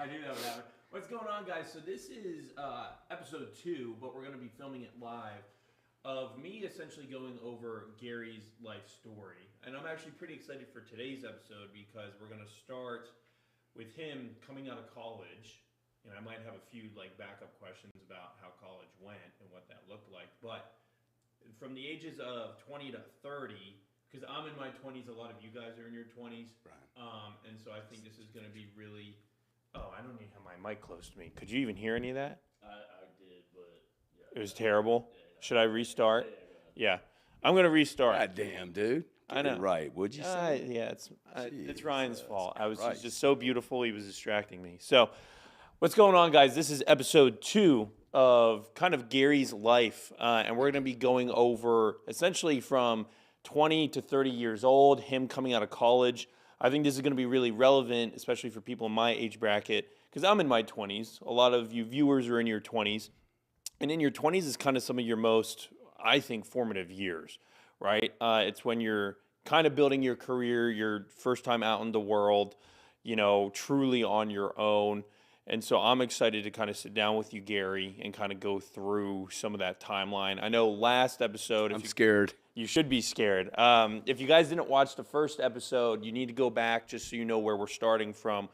I knew that would happen. What's going on, guys? So this is episode 2, but we're going to be filming it live, of me essentially going over Gary's life story. And I'm actually pretty excited for today's episode because we're going to start with him coming out of college. And I might have a few backup questions about how college went and what that looked like. But from the ages of 20 to 30, because I'm in my 20s, a lot of you guys are in your 20s. Right. And so I think this is going to be really... Oh, I don't even have my mic close to me. Could you even hear any of that? I did, but yeah. It was terrible. Should I restart? Yeah. I'm going to restart. God damn, dude. Get I know. it right, would you say? Yeah, it's Ryan's fault. I was Christ. just so beautiful, he was distracting me. So, what's going on, guys? This is episode 2 of kind of Gary's life, and we're going to be going over essentially from 20 to 30 years old, him coming out of college. I think this is going to be really relevant, especially for people in my age bracket, because I'm in my 20s. A lot of you viewers are in your 20s. And in your 20s is kind of some of your most, I think, formative years, right? It's when you're kind of building your career, your first time out in the world, you know, truly on your own. And so I'm excited to kind of sit down with you, Gary, and kind of go through some of that timeline. I know last episode... I'm scared. You should be scared. If you guys didn't watch the first episode, you need to go back just so you know where we're starting from.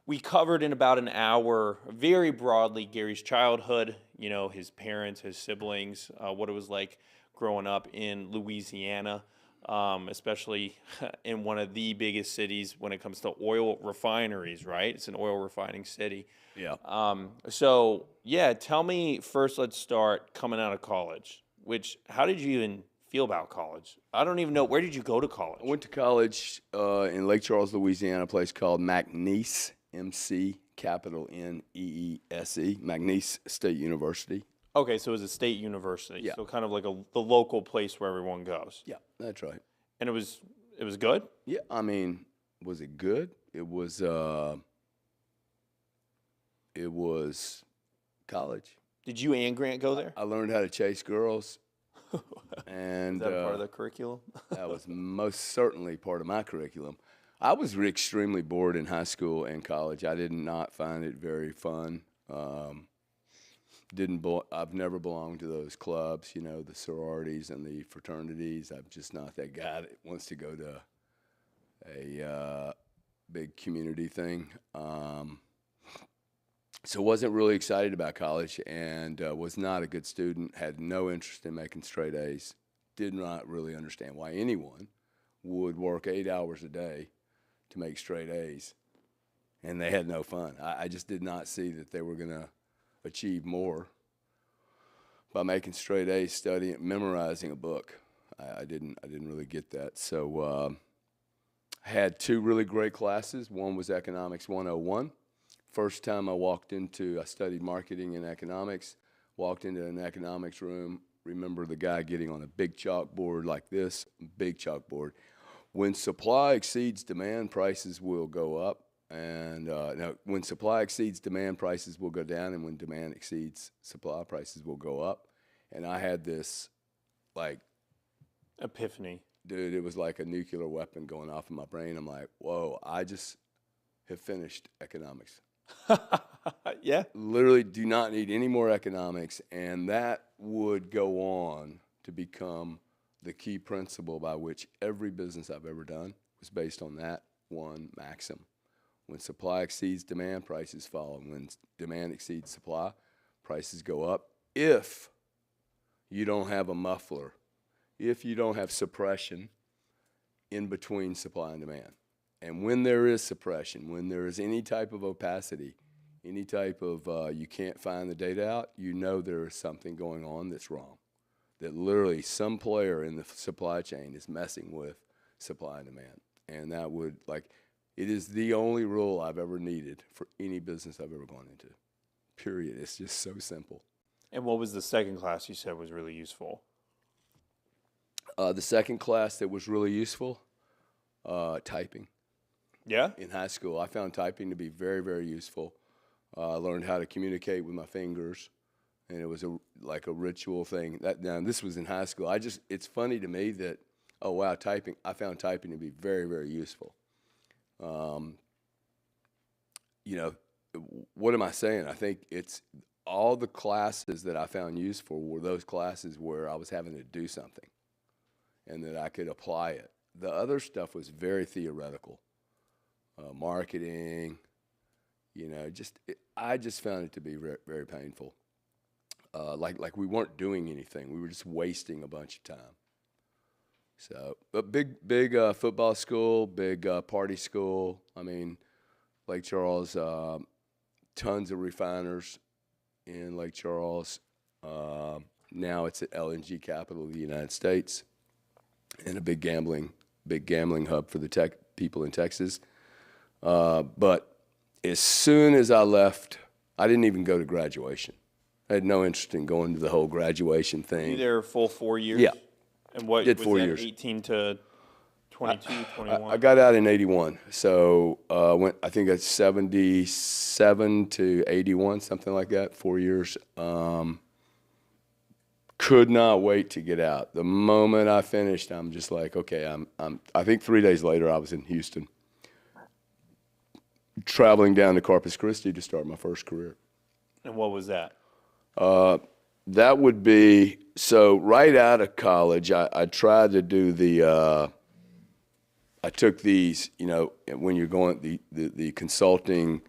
We covered in about an hour, very broadly, Gary's childhood, you know, his parents, his siblings, what it was like growing up in Louisiana, especially in one of the biggest cities when it comes to oil refineries, right? It's an oil refining city. Yeah. So, yeah, tell me first, let's start coming out of college, how did you even feel about college? I don't even know. Where did you go to college? I went to college in Lake Charles, Louisiana, a place called McNeese, M-C, capital N-E-E-S-E, McNeese State University. Okay, so it was a state university. Yeah. So kind of like the local place where everyone goes. Yeah, that's right. And it was good? Yeah, I mean, was it good? It was college. Did you and Grant go there? I learned how to chase girls. And Is that a part of the curriculum? that was most certainly part of my curriculum. I was extremely bored in high school and college. I did not find it very fun. I've never belonged to those clubs, the sororities and the fraternities. I'm just not that guy that wants to go to a big community thing. So wasn't really excited about college and was not a good student, had no interest in making straight A's, did not really understand why anyone would work 8 hours a day to make straight A's, and they had no fun. I just did not see that they were going to achieve more by making straight A's, studying, memorizing a book. I didn't really get that. So I had two really great classes. One was Economics 101. First time I studied marketing and economics, walked into an economics room, remember the guy getting on a big chalkboard like this, big chalkboard. When supply exceeds demand, prices will go up. And now, when supply exceeds demand, prices will go down. And when demand exceeds supply, prices will go up. And I had this, like, Epiphany. dude, it was like a nuclear weapon going off in my brain. I'm like, whoa, I just have finished economics. Yeah. Literally do not need any more economics, and that would go on to become the key principle by which every business I've ever done was based on that one maxim. When supply exceeds demand, prices fall. And when demand exceeds supply, prices go up. If you don't have a muffler, if you don't have suppression in between supply and demand. And when there is suppression, when there is any type of opacity, any type of you can't find the data out, there is something going on that's wrong. That literally some player in the supply chain is messing with supply and demand. And that would, it is the only rule I've ever needed for any business I've ever gone into. Period. It's just so simple. And what was the second class you said was really useful? The second class that was really useful, typing. Yeah? In high school, I found typing to be very, very useful. I learned how to communicate with my fingers, and it was like a ritual thing. Now, this was in high school. It's funny to me that, oh, wow, typing. I found typing to be very, very useful. What am I saying? I think it's all the classes that I found useful were those classes where I was having to do something and that I could apply it. The other stuff was very theoretical. Marketing, I just found it to be very, very painful. Like we weren't doing anything. We were just wasting a bunch of time. So, but big football school, big party school. I mean, Lake Charles, tons of refiners in Lake Charles. Now it's the LNG capital of the United States, and a big gambling hub for the tech people in Texas. But as soon as I left, I didn't even go to graduation. I had no interest in going to the whole graduation thing. You there full 4 years? Yeah. And what Did was 4 that, years. 18 to 22, 21? I got out in 81. So I think it's 77 to 81, something like that, 4 years. Could not wait to get out. The moment I finished, I'm just like, okay, I think 3 days later I was in Houston, traveling down to Corpus Christi to start my first career. And what was that? That would be, so right out of college, I tried to do I took these, when you're going, the consulting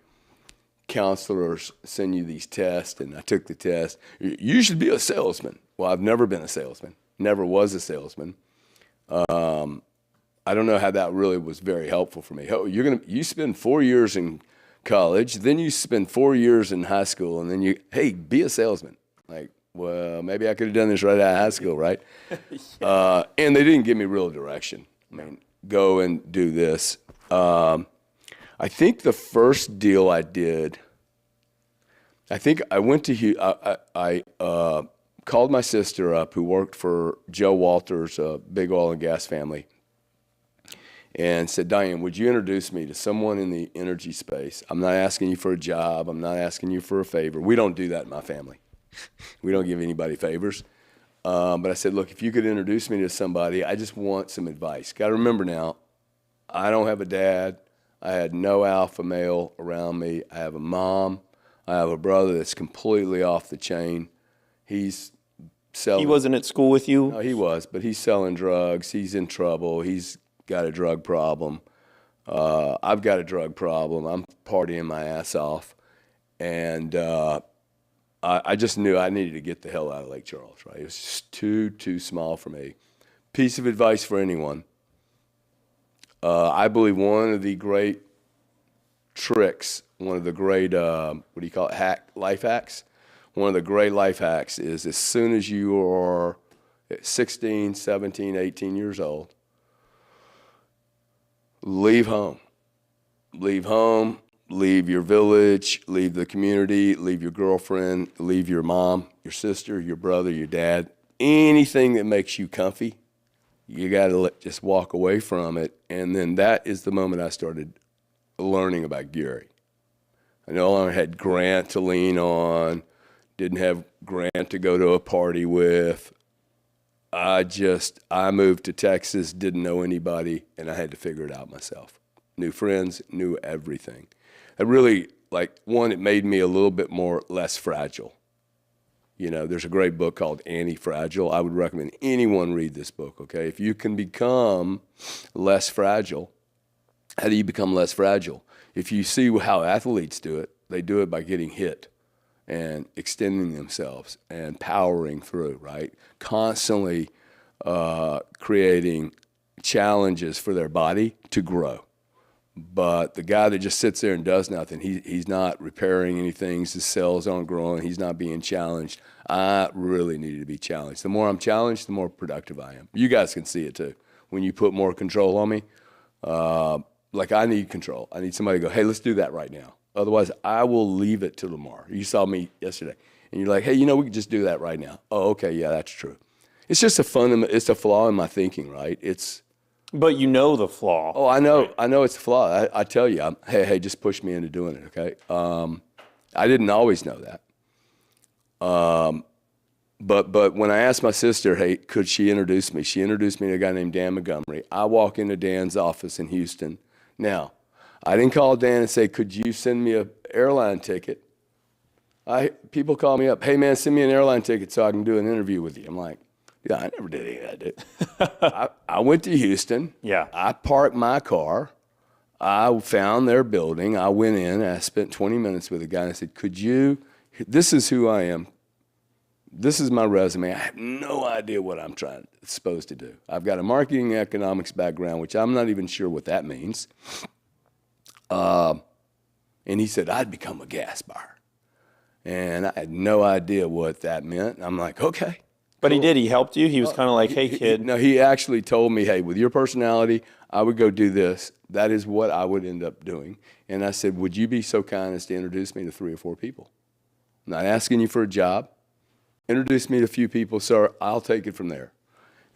counselors send you these tests, and I took the test. You should be a salesman. Well, I've never been a salesman, never was a salesman. I don't know how that really was very helpful for me. You spend 4 years in college, then you spend 4 years in high school, and then be a salesman. Like, well, maybe I could have done this right out of high school, right? Yeah. And they didn't give me real direction. I mean, go and do this. I think the first deal I did, I think I went to, I called my sister up who worked for Joe Walters, a big oil and gas family, and said, Diane, would you introduce me to someone in the energy space? I'm not asking you for a job. I'm not asking you for a favor. We don't do that in my family. We don't give anybody favors. But I said, look, if you could introduce me to somebody, I just want some advice. Got to remember now, I don't have a dad. I had no alpha male around me. I have a mom. I have a brother that's completely off the chain. He's selling. He wasn't at school with you? No, he was, but he's selling drugs. He's in trouble. He's got a drug problem. I've got a drug problem. I'm partying my ass off. And I just knew I needed to get the hell out of Lake Charles, right? It was just too small for me. Piece of advice for anyone. I believe one of the great tricks, one of the great, life hacks? One of the great life hacks is as soon as you are 16, 17, 18 years old, leave home. Leave home, leave your village, leave the community, leave your girlfriend, leave your mom, your sister, your brother, your dad. Anything that makes you comfy, you got to just walk away from it. And then that is the moment I started learning about Gary. I no longer had Grant to lean on, didn't have Grant to go to a party with. I moved to Texas, didn't know anybody, and I had to figure it out myself. New friends, knew everything. I really, it made me a little bit less fragile. You know, there's a great book called Anti-Fragile. I would recommend anyone read this book, okay? If you can become less fragile, how do you become less fragile? If you see how athletes do it, they do it by getting hit and extending themselves and powering through, right? Constantly creating challenges for their body to grow. But the guy that just sits there and does nothing, he's not repairing anything, his cells aren't growing, he's not being challenged. I really needed to be challenged. The more I'm challenged, the more productive I am. You guys can see it too. When you put more control on me, I need control. I need somebody to go, hey, let's do that right now. Otherwise, I will leave it till tomorrow. You saw me yesterday, and you're like, hey, we can just do that right now. Oh, okay, yeah, that's true. It's just it's a flaw in my thinking, right? But you know the flaw. Oh, I know. Right? I know it's a flaw. I tell you, hey, just push me into doing it, okay? I didn't always know that. But when I asked my sister, hey, could she introduce me? She introduced me to a guy named Dan Montgomery. I walk into Dan's office in Houston. Now, I didn't call Dan and say, could you send me an airline ticket? People call me up, hey, man, send me an airline ticket so I can do an interview with you. I'm like, yeah, I never did any of that, dude. I went to Houston. Yeah. I parked my car. I found their building. I went in, and I spent 20 minutes with a guy, and I said, this is who I am. This is my resume. I have no idea what I'm supposed to do. I've got a marketing and economics background, which I'm not even sure what that means. And he said, I'd become a gas buyer. And I had no idea what that meant. I'm like, okay. But cool. He did. He helped you? He was kind of like, hey, kid. No, he actually told me, hey, with your personality, I would go do this. That is what I would end up doing. And I said, would you be so kind as to introduce me to 3 or 4 people? I'm not asking you for a job. Introduce me to a few people, sir. I'll take it from there.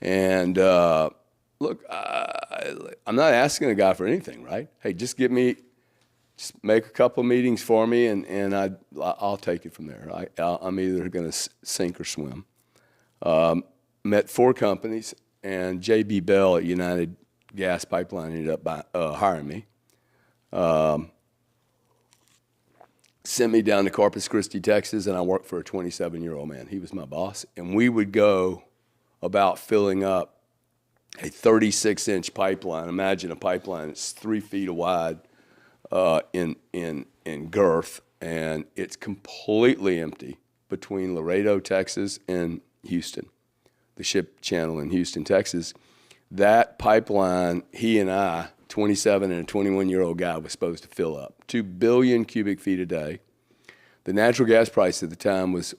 And look, I'm not asking a guy for anything, right? Hey, just make a couple of meetings for me, and I'll take it from there. I'm either going to sink or swim. Met 4 companies, and J.B. Bell at United Gas Pipeline ended up hiring me. Sent me down to Corpus Christi, Texas, and I worked for a 27-year-old man. He was my boss, and we would go about filling up a 36-inch pipeline. Imagine a pipeline that's 3 feet wide in girth, and it's completely empty between Laredo, Texas, and Houston, the ship channel in Houston, Texas. That pipeline, he and I, 27 and a 21-year-old guy, was supposed to fill up 2 billion cubic feet a day. The natural gas price at the time was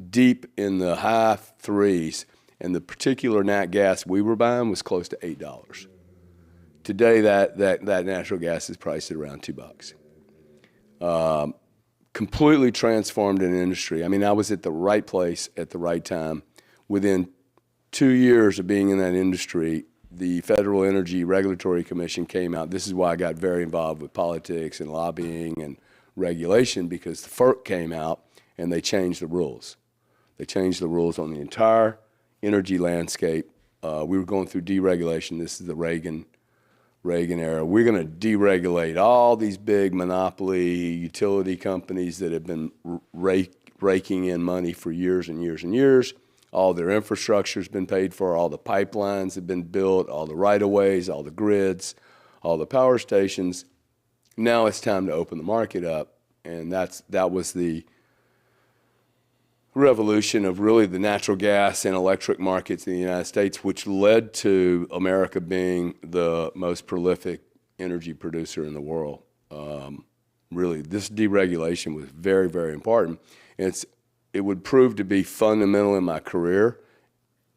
deep in the high 3s, and the particular nat gas we were buying was close to $8. Today, that natural gas is priced at around $2. Completely transformed an industry. I mean, I was at the right place at the right time. Within 2 years of being in that industry, the Federal Energy Regulatory Commission came out. This is why I got very involved with politics and lobbying and regulation, because the FERC came out and they changed the rules. They changed the rules on the entire energy landscape. We were going through deregulation. This is the Reagan era. We're going to deregulate all these big monopoly utility companies that have been raking in money for years and years and years. All their infrastructure's been paid for, all the pipelines have been built, all the right-of-ways, all the grids, all the power stations. Now it's time to open the market up, and that was the revolution of really the natural gas and electric markets in the United States, which led to America being the most prolific energy producer in the world. Really, this deregulation was very, very important. It would prove to be fundamental in my career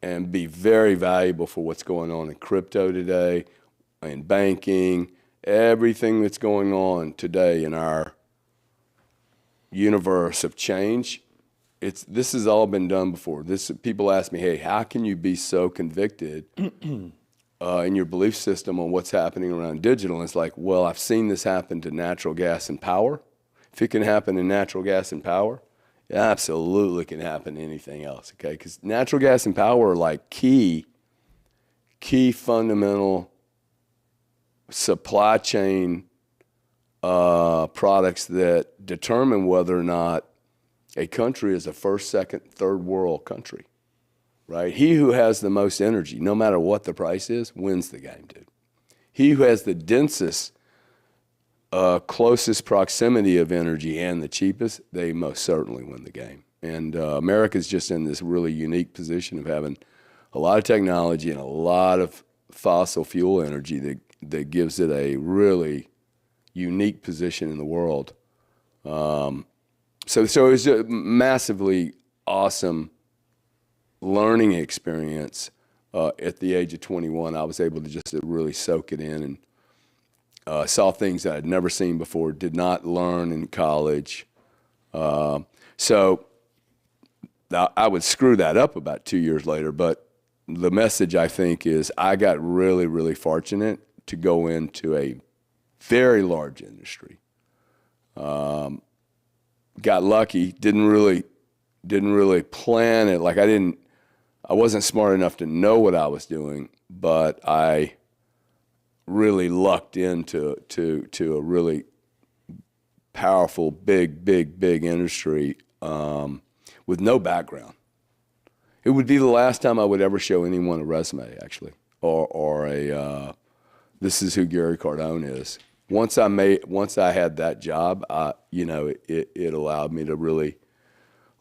and be very valuable for what's going on in crypto today, in banking, everything that's going on today in our universe of change. This has all been done before. People ask me, hey, how can you be so convicted in your belief system on what's happening around digital? And it's like, well, I've seen this happen to natural gas and power. If it can happen in natural gas and power, it absolutely can happen to anything else, okay? Because natural gas and power are like key fundamental supply chain products that determine whether or not a country is a first, second, third world country, right? He who has the most energy, no matter what the price is, wins the game, dude. He who has the densest, closest proximity of energy and the cheapest, they most certainly win the game. And America's just in this really unique position of having a lot of technology and a lot of fossil fuel energy that gives it a really unique position in the world. So it was a massively awesome learning experience. At the age of 21, I was able to just really soak it in and saw things I had never seen before, did not learn in college. So I would screw that up about 2 years later, but the message, I think, is I got really, really fortunate to go into a very large industry. Got lucky, didn't really plan it. Like I wasn't smart enough to know what I was doing, but I really lucked into a really powerful, big industry with no background. It would be the last time I would ever show anyone a resume, actually, or a this is who Gary Cardone is. Once I had that job, it allowed me to really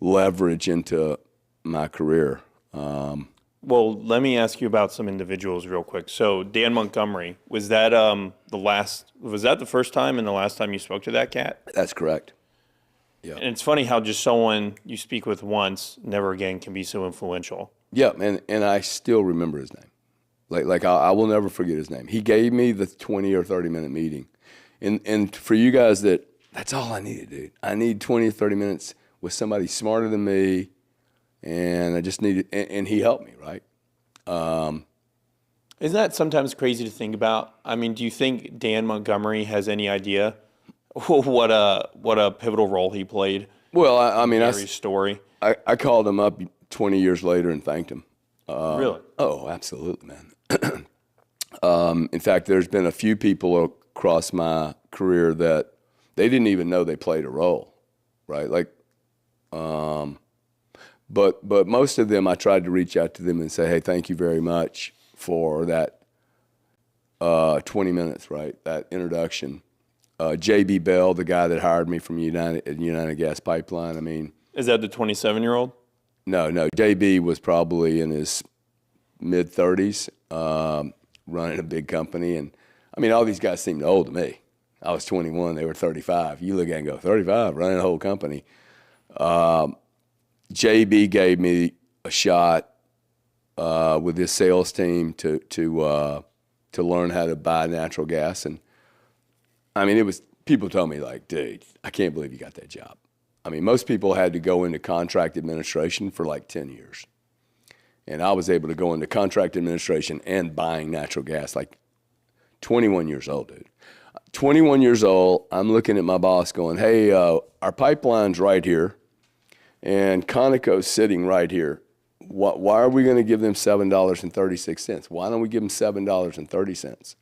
leverage into my career. Well, let me ask you about some individuals real quick. So Dan Montgomery, was that the first time and the last time you spoke to that cat? That's correct. Yeah. And it's funny how just someone you speak with once, never again, can be so influential. Yeah, and I still remember his name. Like I will never forget his name. He gave me the 20 or 30-minute meeting. And for you guys, that's all I needed, dude. I need 20 or 30 minutes with somebody smarter than me, and I just needed, and he helped me, right? Isn't that sometimes crazy to think about? I mean, do you think Dan Montgomery has any idea what a pivotal role he played? Well, I mean, Gary's story. I called him up 20 years later and thanked him. Really? Oh, absolutely, man. In fact, there's been a few people across my career that they didn't even know they played a role, right? Like, but most of them, I tried to reach out to them and say, hey, thank you very much for that 20 minutes, right? That introduction. J.B. Bell, the guy that hired me from United Gas Pipeline, I mean. Is that the 27-year-old? No. JB was probably in his mid-30s, running a big company. And, I mean, all these guys seemed old to me. I was 21. They were 35. You look at it and go, 35, running a whole company. JB gave me a shot with his sales team to learn how to buy natural gas. And, I mean, people told me, like, dude, I can't believe you got that job. I mean, most people had to go into contract administration for like 10 years. And I was able to go into contract administration and buying natural gas, like 21 years old, dude. 21 years old, I'm looking at my boss going, hey, our pipeline's right here, and Conoco's sitting right here. why are we going to give them $7.36? Why don't we give them $7.30?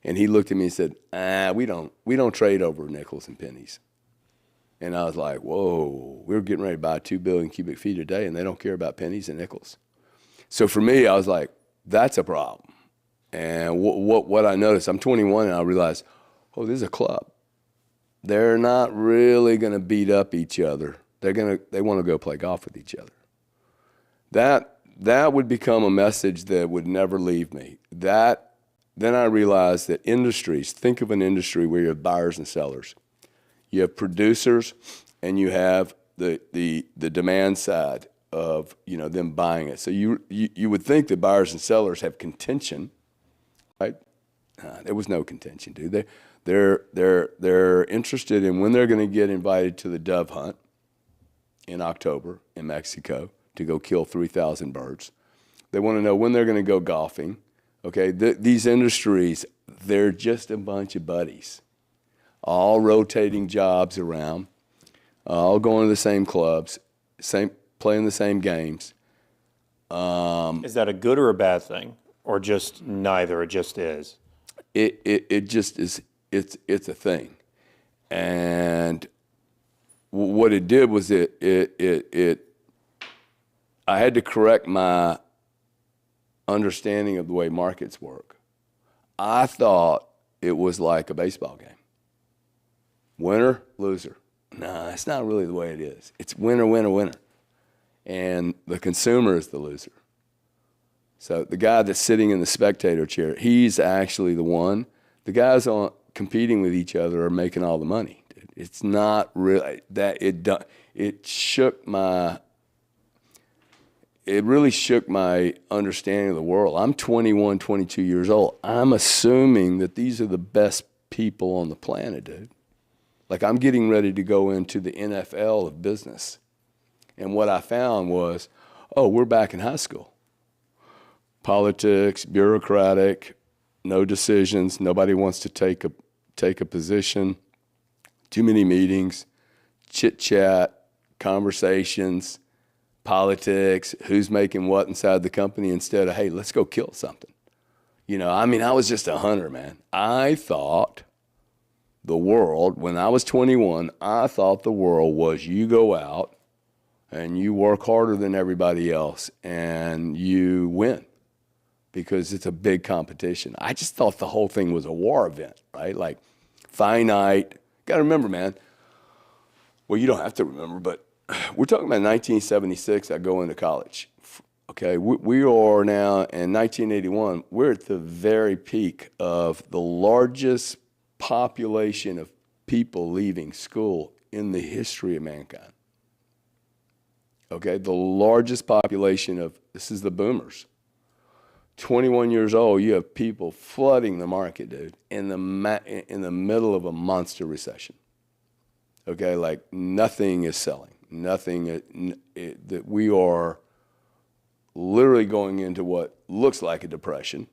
And he looked at me and said, we don't trade over nickels and pennies. And I was like, whoa, we're getting ready to buy 2 billion cubic feet a day, and they don't care about pennies and nickels. So for me, I was like, that's a problem. And what I noticed, I'm 21, and I realized, oh, this is a club. They're not really going to beat up each other. They want to go play golf with each other. That would become a message that would never leave me. Then I realized that industries, think of an industry where you have buyers and sellers. You have producers, and you have the demand side of them buying it. So you would think that buyers and sellers have contention, right? There was no contention, dude. They're interested in when they're going to get invited to the dove hunt in October in Mexico to go kill 3,000 birds. They want to know when they're going to go golfing. Okay, these industries, they're just a bunch of buddies, all rotating jobs around, all going to the same clubs, playing the same games. Is that a good or a bad thing, or just neither? It just is. It just is. It's a thing, and what it did was I had to correct my understanding of the way markets work. I thought it was like a baseball game. Winner, loser. No, that's not really the way it is. It's winner, winner, winner. And the consumer is the loser. So the guy that's sitting in the spectator chair, he's actually the one. The guys competing with each other are making all the money. It's not really that it really shook my understanding of the world. I'm 21, 22 years old. I'm assuming that these are the best people on the planet, dude. Like, I'm getting ready to go into the NFL of business. And what I found was, oh, we're back in high school. Politics, bureaucratic, no decisions. Nobody wants to take a position. Too many meetings, chit-chat, conversations, politics, who's making what inside the company, instead of, hey, let's go kill something. I was just a hunter, man. I thought the world, when I was 21, I thought the world was you go out and you work harder than everybody else and you win because it's a big competition. I just thought the whole thing was a war event, right? Like, finite. Got to remember, man. Well, you don't have to remember, but we're talking about 1976. I go into college. Okay, we are now in 1981. We're at the very peak of the largest population of people leaving school in the history of mankind. Okay, the largest population of, this is the boomers. 21 years old, you have people flooding the market, dude, in the middle of a monster recession. Okay, like nothing is selling. That we are literally going into what looks like a depression.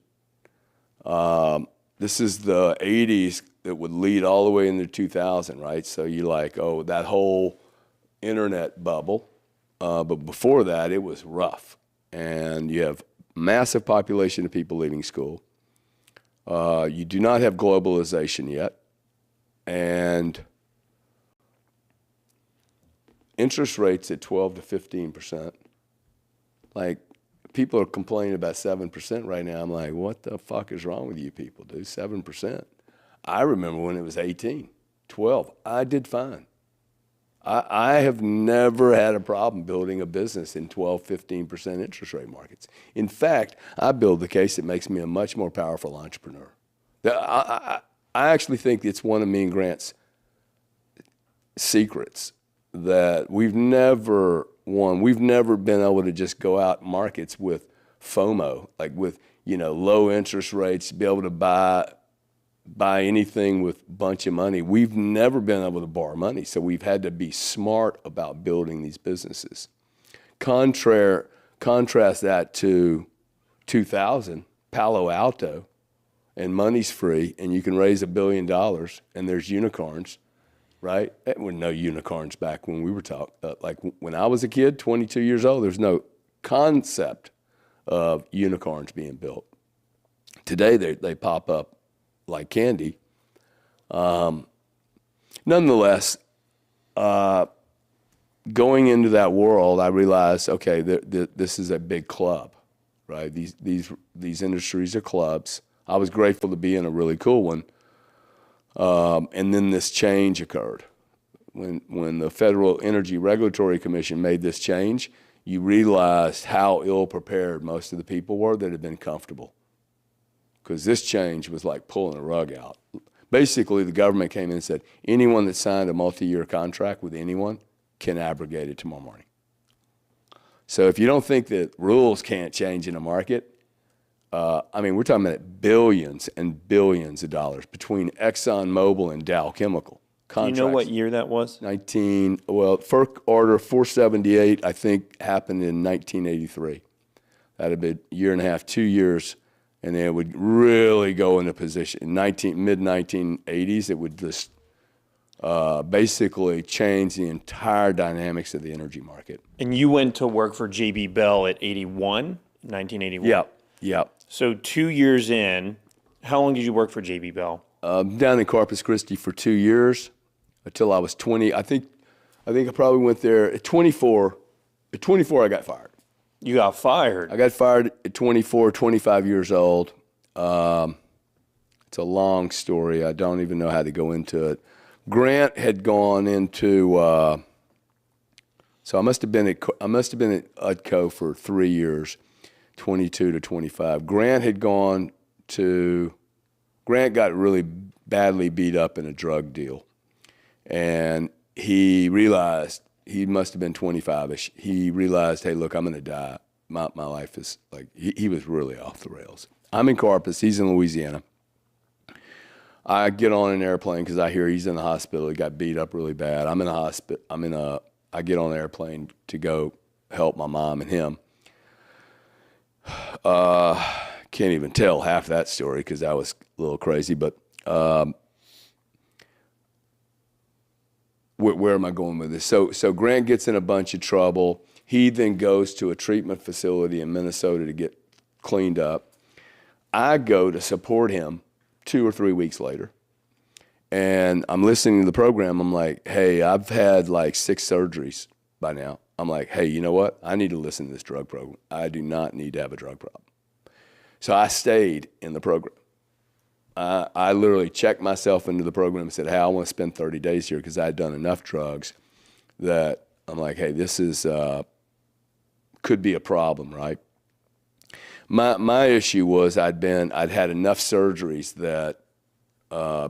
This is the 80s that would lead all the way into 2000, right? So you're like, oh, that whole internet bubble. But before that, it was rough. And you have massive population of people leaving school. You do not have globalization yet. And interest rates at 12 to 15%. Like, people are complaining about 7% right now. I'm like, what the fuck is wrong with you people, dude? 7%. I remember when it was 18, 12. I did fine. I have never had a problem building a business in 12, 15% interest rate markets. In fact, I build the case that makes me a much more powerful entrepreneur. I actually think it's one of me and Grant's secrets that we've never been able to just go out markets with FOMO, like with, low interest rates, be able to buy anything with a bunch of money. We've never been able to borrow money, so we've had to be smart about building these businesses. Contrast that to 2000, Palo Alto, and money's free, and you can raise $1 billion, and there's unicorns, right? There were no unicorns back when we were talking. Like when I was a kid, 22 years old, there's no concept of unicorns being built. Today they pop up like candy. Nonetheless, going into that world, I realized, okay, this is a big club, right? These industries are clubs. I was grateful to be in a really cool one. And then this change occurred. When the Federal Energy Regulatory Commission made this change, you realized how ill-prepared most of the people were that had been comfortable. Because this change was like pulling a rug out. Basically, the government came in and said, anyone that signed a multi-year contract with anyone can abrogate it tomorrow morning. So if you don't think that rules can't change in a market, we're talking about billions and billions of dollars between ExxonMobil and Dow Chemical contracts. Do you know what year that was? FERC Order 478, I think, happened in 1983. That had been a year and a half, 2 years, and then it would really go into position. In mid-1980s, it would just basically change the entire dynamics of the energy market. And you went to work for J.B. Bell at 1981? Yeah. So 2 years in, how long did you work for J.B. Bell? Down in Corpus Christi for 2 years until I was 20. I think I probably went there at 24. At 24, I got fired. You got fired? I got fired at 24, 25 years old. It's a long story. I don't even know how to go into it. Grant had gone into, so I must have been at UDCO for 3 years, 22 to 25. Grant got really badly beat up in a drug deal. And he realized, he must have been 25-ish. He realized, hey, look, I'm going to die. My life is like, he was really off the rails. I'm in Corpus, he's in Louisiana. I get on an airplane because I hear he's in the hospital. He got beat up really bad. I'm in a hospital. I get on an airplane to go help my mom and him. Can't even tell half that story because that was a little crazy. But where am I going with this? So Grant gets in a bunch of trouble. He then goes to a treatment facility in Minnesota to get cleaned up. I go to support him 2 or 3 weeks later. And I'm listening to the program. I'm like, hey, I've had like 6 surgeries by now. I'm like, hey, you know what? I need to listen to this drug program. I do not need to have a drug problem. So I stayed in the program. I literally checked myself into the program and said, hey, I want to spend 30 days here because I had done enough drugs that I'm like, hey, this is could be a problem, right? My issue was I'd had enough surgeries that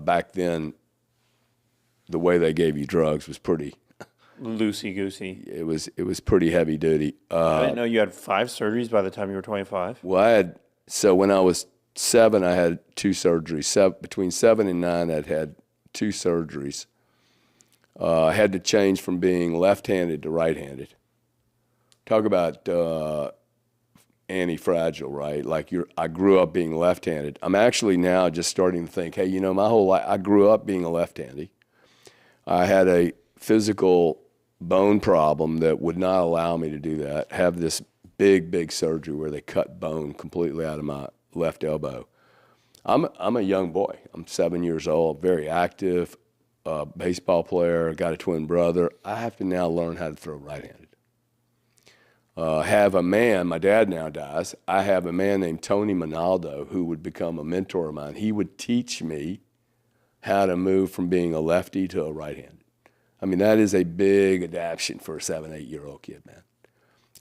back then the way they gave you drugs was pretty loosey-goosey. It was pretty heavy duty. I didn't know you had 5 surgeries by the time you were 25. Well, so when I was 7, I had 2 surgeries. Between 7 and 9, I'd had 2 surgeries. I had to change from being left-handed to right-handed. Talk about anti-fragile, right? Like I grew up being left-handed. I'm actually now just starting to think, hey, my whole life, I grew up being a left-handy. I had a physical bone problem that would not allow me to do that, have this big surgery where they cut bone completely out of my left elbow. I'm a young boy. I'm 7 years old, very active, baseball player, got a twin brother. I have to now learn how to throw right-handed. Have a man, my dad now dies, I have a man named Tony Monaldo who would become a mentor of mine. He would teach me how to move from being a lefty to a right-handed. I mean, that is a big adaptation for a 7, 8-year-old kid, man.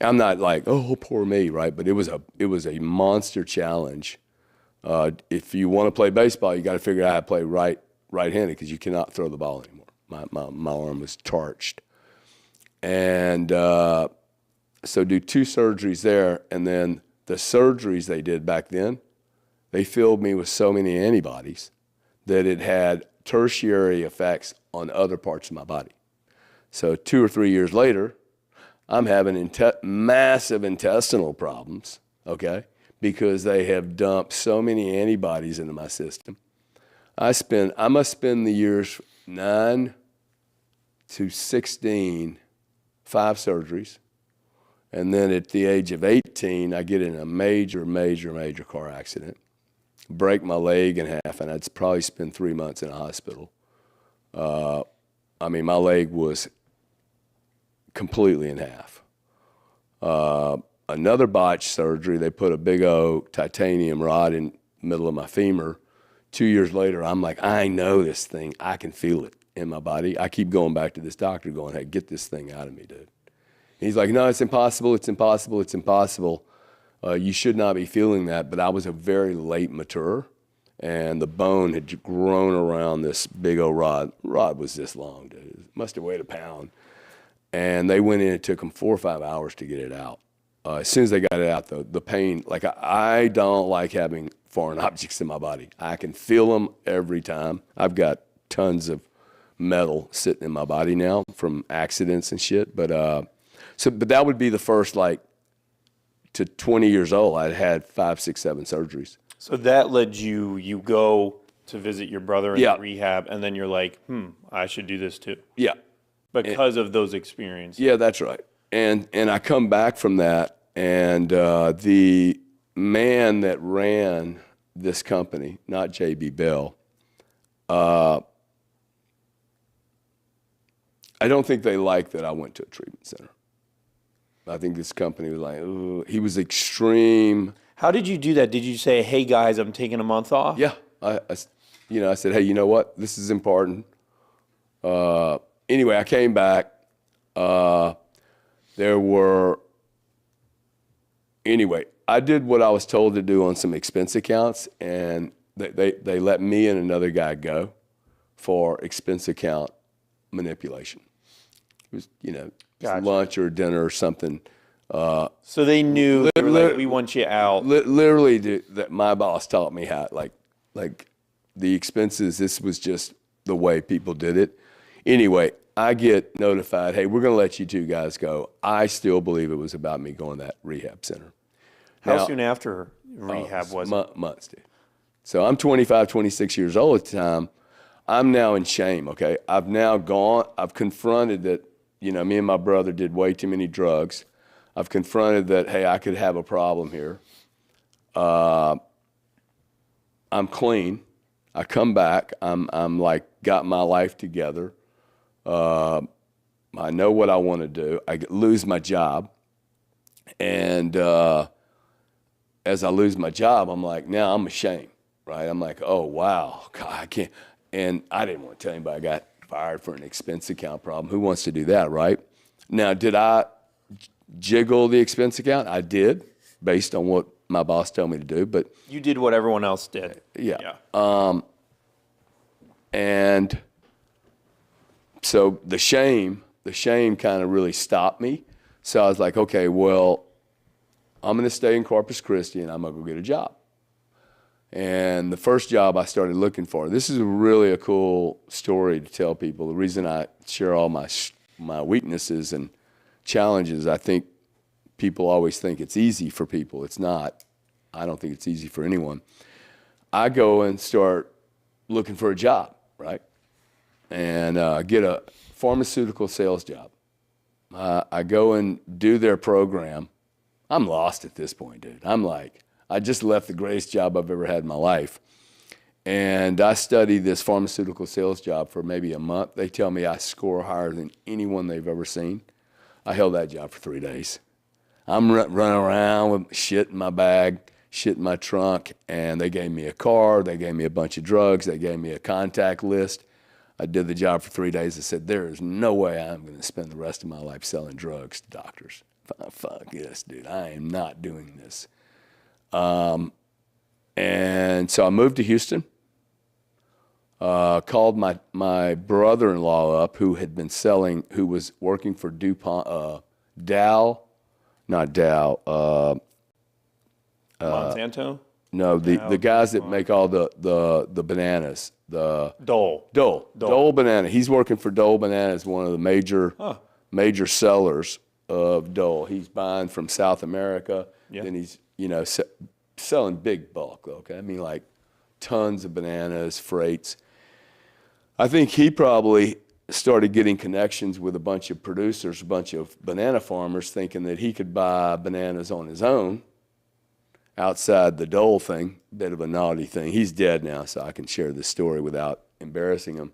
I'm not like, oh, poor me, right? But it was a monster challenge. If you want to play baseball, you got to figure out how to play right-handed because you cannot throw the ball anymore. My arm was torched. And so do 2 surgeries there, and then the surgeries they did back then, they filled me with so many antibodies that it had tertiary effects on other parts of my body. So 2 or 3 years later, I'm having massive intestinal problems, okay, because they have dumped so many antibodies into my system. I must spend the years 9 to 16, 5 surgeries, And then at the age of 18, I get in a major car accident, break my leg in half, and I'd probably spend 3 months in a hospital. My leg was completely in half. Another botched surgery, they put a big old titanium rod in the middle of my femur. 2 years later, I'm like, I know this thing. I can feel it in my body. I keep going back to this doctor going, hey, get this thing out of me, dude. He's like, no, it's impossible, it's impossible, it's impossible. You should not be feeling that. But I was a very late mature, and the bone had grown around this big old rod. Rod was this long, dude. It must have weighed a pound. And they went in, it took them 4 or 5 hours to get it out. As soon as they got it out, the pain, like I don't like having foreign objects in my body. I can feel them every time. I've got tons of metal sitting in my body now from accidents and shit. But that would be the first, like, to 20 years old, I'd had 5, 6, 7 surgeries. So that led you go to visit your brother in rehab, and then you're like, I should do this too. Yeah. Because of those experiences. Yeah, that's right. And I come back from that, and the man that ran this company, not J.B. Bell, I don't think they liked that I went to a treatment center. I think this company was like, ooh, he was extreme. How did you do that? Did you say, hey, guys, I'm taking a month off? Yeah. I said, hey, you know what? This is important. Anyway, I came back. I did what I was told to do on some expense accounts, and they let me and another guy go for expense account manipulation. It was, Gotcha. Lunch or dinner or something. So they knew, they were like, we want you out. Literally, that my boss taught me how, like the expenses, this was just the way people did it. Anyway, I get notified, hey, we're going to let you two guys go. I still believe it was about me going to that rehab center. How soon after rehab was it? Months, dude. So I'm 25, 26 years old at the time. I'm now in shame, okay? I've now gone, I've confronted that, me and my brother did way too many drugs. I've confronted that, hey, I could have a problem here. I'm clean. I come back. I'm like, got my life together. I know what I want to do. I lose my job. And as I lose my job, I'm like, now I'm ashamed, right? I'm like, oh, wow, God, I can't. And I didn't want to tell anybody I got fired for an expense account problem. Who wants to do that, right? Now, did I jiggle the expense account? I did, based on what my boss told me to do. But you did what everyone else did. Yeah. And so the shame kind of really stopped me. So I was like, okay, well, I'm going to stay in Corpus Christi and I'm going to go get a job. And the first job I started looking for, this is really a cool story to tell people. The reason I share all my weaknesses and challenges, I think people always think it's easy for people. It's not. I don't think it's easy for anyone. I go and start looking for a job, right? And get a pharmaceutical sales job. I go and do their program. I'm lost at this point, dude. I'm like, I just left the greatest job I've ever had in my life. And I studied this pharmaceutical sales job for maybe a month. They tell me I score higher than anyone they've ever seen. I held that job for 3 days. I'm running around with shit in my bag, shit in my trunk, and they gave me a car, they gave me a bunch of drugs, they gave me a contact list. I did the job for 3 days. I said, there is no way I'm going to spend the rest of my life selling drugs to doctors. Fuck this, dude. I am not doing this. And so I moved to Houston, called my brother-in-law up who was working for DuPont, Monsanto? No, the guys that make all the bananas. Dole Banana. He's working for Dole Bananas, one of the major sellers of Dole. He's buying from South America. Yeah. Then he's selling big bulk. Okay, I mean like tons of bananas, freights. I think he probably started getting connections with a bunch of producers, a bunch of banana farmers, thinking that he could buy bananas on his own outside the Dole thing. Bit of a naughty thing. He's dead now, so I can share this story without embarrassing him.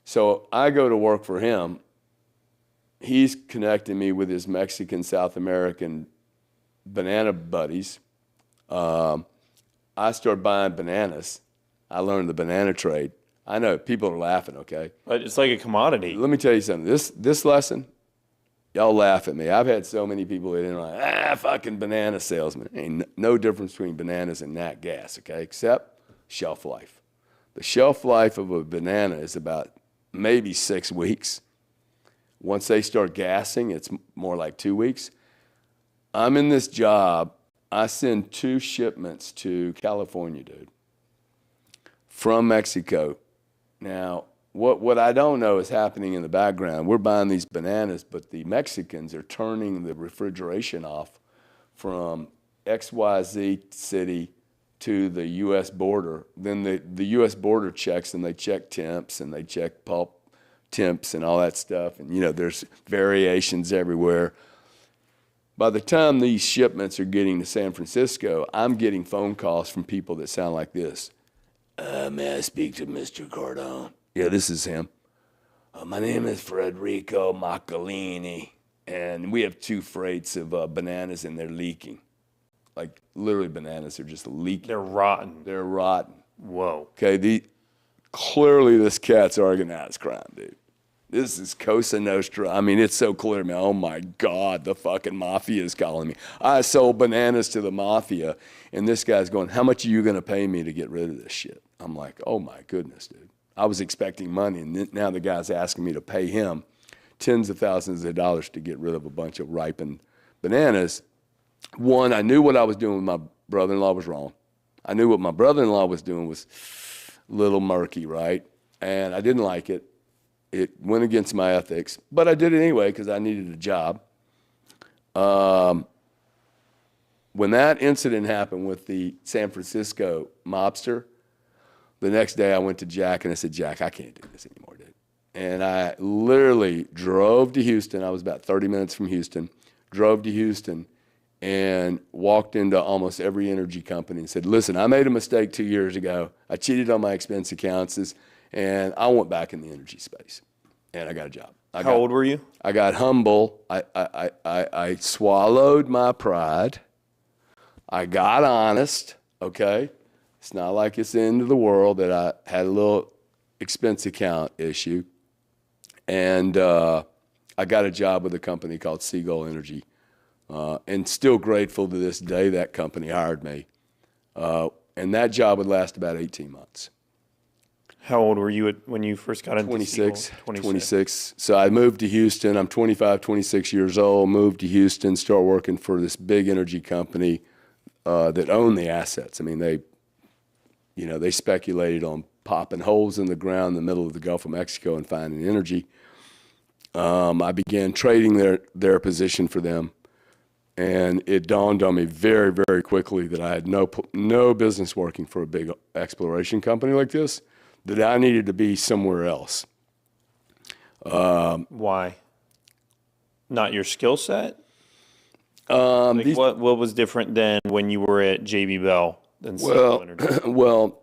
So I go to work for him. He's connecting me with his Mexican, South American banana buddies. I start buying bananas. I learned the banana trade. I know people are laughing, okay? But it's like a commodity. Let me tell you something. This lesson, y'all laugh at me. I've had so many people that are like, fucking banana salesman. Ain't no difference between bananas and nat gas, okay? Except shelf life. The shelf life of a banana is about maybe 6 weeks. Once they start gassing, it's more like 2 weeks. I'm in this job. I send 2 shipments to California, dude, from Mexico. Now, what I don't know is happening in the background. We're buying these bananas, but the Mexicans are turning the refrigeration off from XYZ city to the U.S. border. Then the U.S. border checks, and they check temps, and they check pulp temps and all that stuff. And, there's variations everywhere. By the time these shipments are getting to San Francisco, I'm getting phone calls from people that sound like this. May I speak to Mr. Cardone? Yeah, this is him. My name is Federico Maccalini, and we have 2 freights of bananas, and they're leaking. Like, literally, bananas are just leaking. They're rotten. They're rotten. Whoa. Okay, clearly this cat's organized crime, dude. This is Cosa Nostra. I mean, it's so clear, man. Oh, my God, the fucking mafia is calling me. I sold bananas to the mafia, and this guy's going, how much are you going to pay me to get rid of this shit? I'm like, oh, my goodness, dude. I was expecting money, and now the guy's asking me to pay him tens of thousands of dollars to get rid of a bunch of ripened bananas. One, I knew what I was doing with my brother-in-law was wrong. I knew what my brother-in-law was doing was a little murky, right? And I didn't like it. It went against my ethics, but I did it anyway because I needed a job. When that incident happened with the San Francisco mobster, the next day I went to Jack and I said, Jack, I can't do this anymore, dude. And I literally drove to Houston. I was about 30 minutes from Houston, drove to Houston and walked into almost every energy company and said, listen, I made a mistake 2 years ago. I cheated on my expense accounts, and I went back in the energy space. And I got a job. How old were you? I got humble. I swallowed my pride. I got honest, okay? It's not like it's the end of the world that I had a little expense account issue. And I got a job with a company called Seagull Energy. And still grateful to this day that company hired me. And that job would last about 18 months. How old were you when you first got into 26, Seagull? 26. So I moved to Houston. I'm 25, 26 years old, moved to Houston, start working for this big energy company that owned the assets. I mean, they speculated on popping holes in the ground in the middle of the Gulf of Mexico and finding energy. I began trading their position for them. And it dawned on me very, very quickly that I had no business working for a big exploration company like this, that I needed to be somewhere else. Why? Not your skill set? What was different than when you were at JB Bell than Seagull Energy? Well,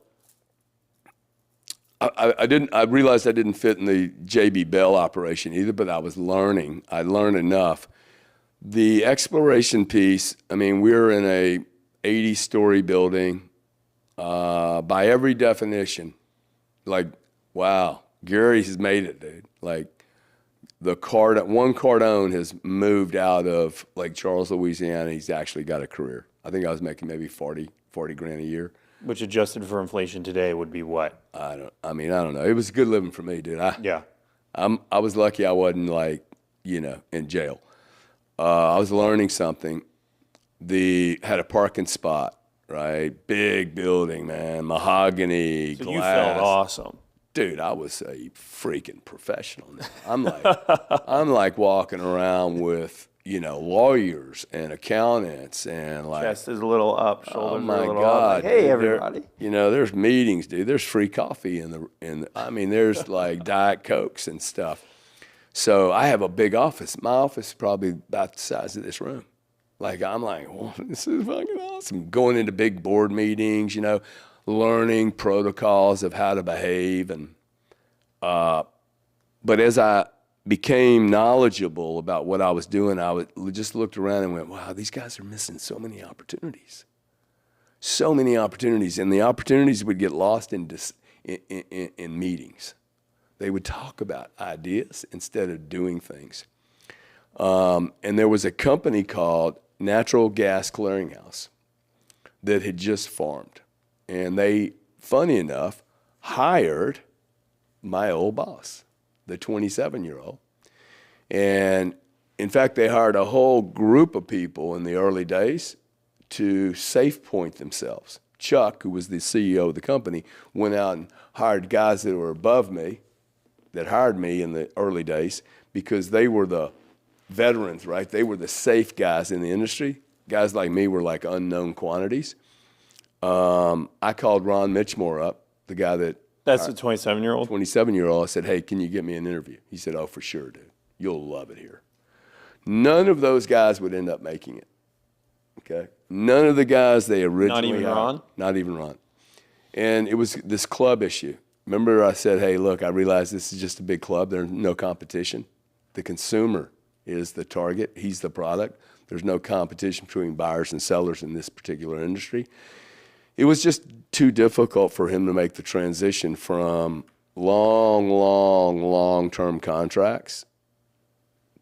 I realized I didn't fit in the JB Bell operation either, but I was learning. I learned enough. The exploration piece, I mean, we're in a 80-story building. By every definition, like, wow, Gary has made it, dude. Like, one Cardone has moved out of Lake Charles, Louisiana. He's actually got a career. I think I was making maybe 40 grand a year. Which adjusted for inflation today would be what? I don't know. It was good living for me, dude. Yeah. I was lucky I wasn't in jail. I was learning something. Had a parking spot, right? Big building, man. Mahogany, So glass. you felt awesome. Dude, I was a freaking professional now. I'm like walking around with, lawyers and accountants and like, Chest is a little up, oh shoulders are my a little God, up. Like, hey, dude, everybody. there's meetings, dude. There's free coffee I mean, there's like Diet Cokes and stuff. So I have a big office. My office is probably about the size of this room. Like, I'm like, well, this is fucking awesome. Going into big board meetings, learning protocols of how to behave. But as I became knowledgeable about what I was doing, just looked around and went, wow, these guys are missing so many opportunities. So many opportunities. And the opportunities would get lost in meetings. They would talk about ideas instead of doing things. And there was a company called Natural Gas Clearinghouse that had just formed. And they, funny enough, hired my old boss, the 27-year-old. And in fact, they hired a whole group of people in the early days to safe point themselves. Chuck, who was the CEO of the company, went out and hired guys that were above me, that hired me in the early days, because they were the veterans, right? They were the safe guys in the industry. Guys like me were like unknown quantities. I called Ron Mitchmore up, the guy That's the 27-year-old? 27-year-old. I said, hey, can you get me an interview? He said, oh, for sure, dude. You'll love it here. None of those guys would end up making it, okay? None of the guys they originally Not even hired. Ron? Not even Ron. And it was this club issue. Remember I said, hey, look, I realize this is just a big club. There's no competition. The consumer is the target. He's the product. There's no competition between buyers and sellers in this particular industry. It was just too difficult for him to make the transition from long-term contracts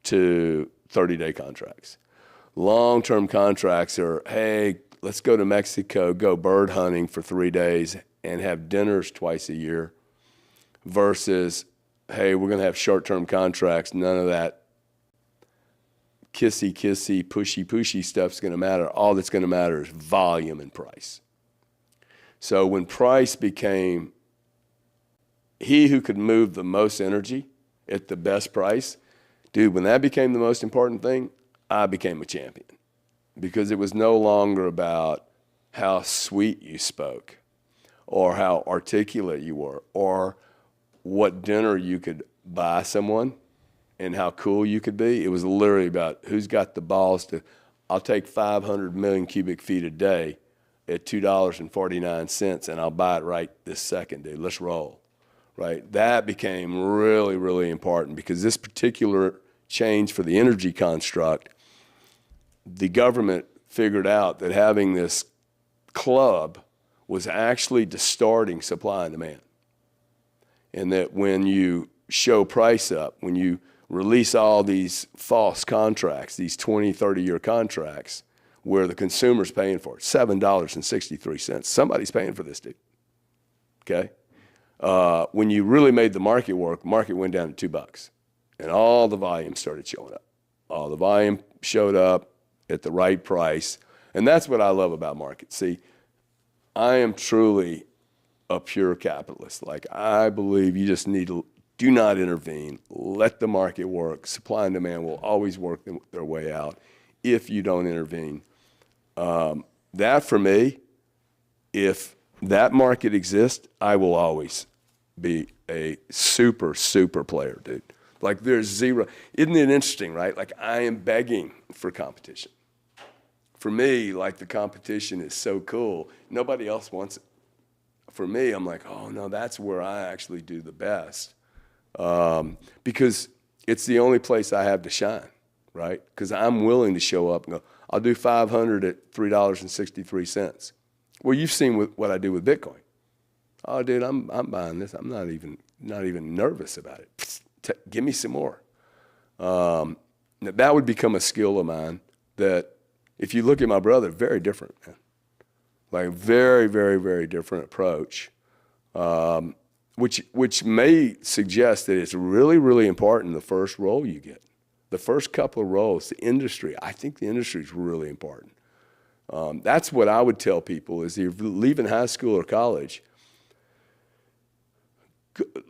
to 30-day contracts. Long-term contracts are, hey, let's go to Mexico, go bird hunting for 3 days and have dinners twice a year, versus, hey, we're going to have short-term contracts. None of that kissy, pushy stuff's going to matter. All that's going to matter is volume and price. So when price became he who could move the most energy at the best price, dude, when that became the most important thing, I became a champion, because it was no longer about how sweet you spoke or how articulate you were or what dinner you could buy someone and how cool you could be. It was literally about who's got the balls to, I'll take 500 million cubic feet a day at $2.49 and I'll buy it right this second, dude. Let's roll, right? That became really, really important, because this particular change for the energy construct, the government figured out that having this club was actually distorting supply and demand. And that when you show price up, when you release all these false contracts, these 20, 30-year contracts, where the consumer's paying for it, $7.63. Somebody's paying for this, dude, okay? When you really made the market work, the market went down to $2, and all the volume started showing up. All the volume showed up at the right price, and that's what I love about markets. See, I am truly a pure capitalist. Like, I believe you just need to do not intervene. Let the market work. Supply and demand will always work their way out if you don't intervene. That, for me, if that market exists, I will always be a super, super player, dude. Like, there's zero. Isn't it interesting, right? Like, I am begging for competition. For me, like, the competition is so cool. Nobody else wants it. For me, I'm like, oh, no, that's where I actually do the best. Because it's the only place I have to shine, right? Because I'm willing to show up and go, I'll do 500 at $3.63. Well, you've seen what I do with Bitcoin. Oh, dude, I'm buying this. I'm not even nervous about it. Give me some more. That would become a skill of mine that, if you look at my brother, very different, man. Like, very, very, very different approach, which may suggest that it's really, really important the first role you get. The first couple of roles, the industry, I think the industry is really important. That's what I would tell people is, if you're leaving high school or college,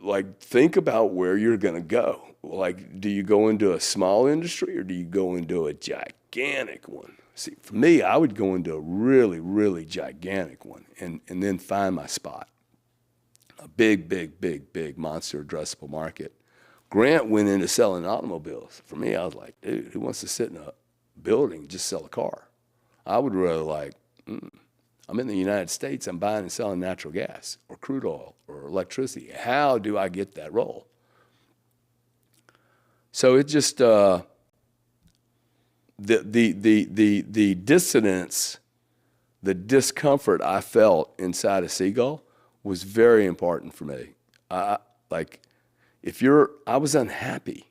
like, think about where you're going to go. Like, do you go into a small industry or do you go into a gigantic one? See, for me, I would go into a really, really gigantic one and then find my spot. A big, big, big, big monster addressable market. Grant went into selling automobiles. For me, I was like, dude, who wants to sit in a building and just sell a car? I would rather like, I'm in the United States, I'm buying and selling natural gas or crude oil or electricity. How do I get that role? So it just, the dissonance, the discomfort I felt inside of Seagull was very important for me. I was unhappy.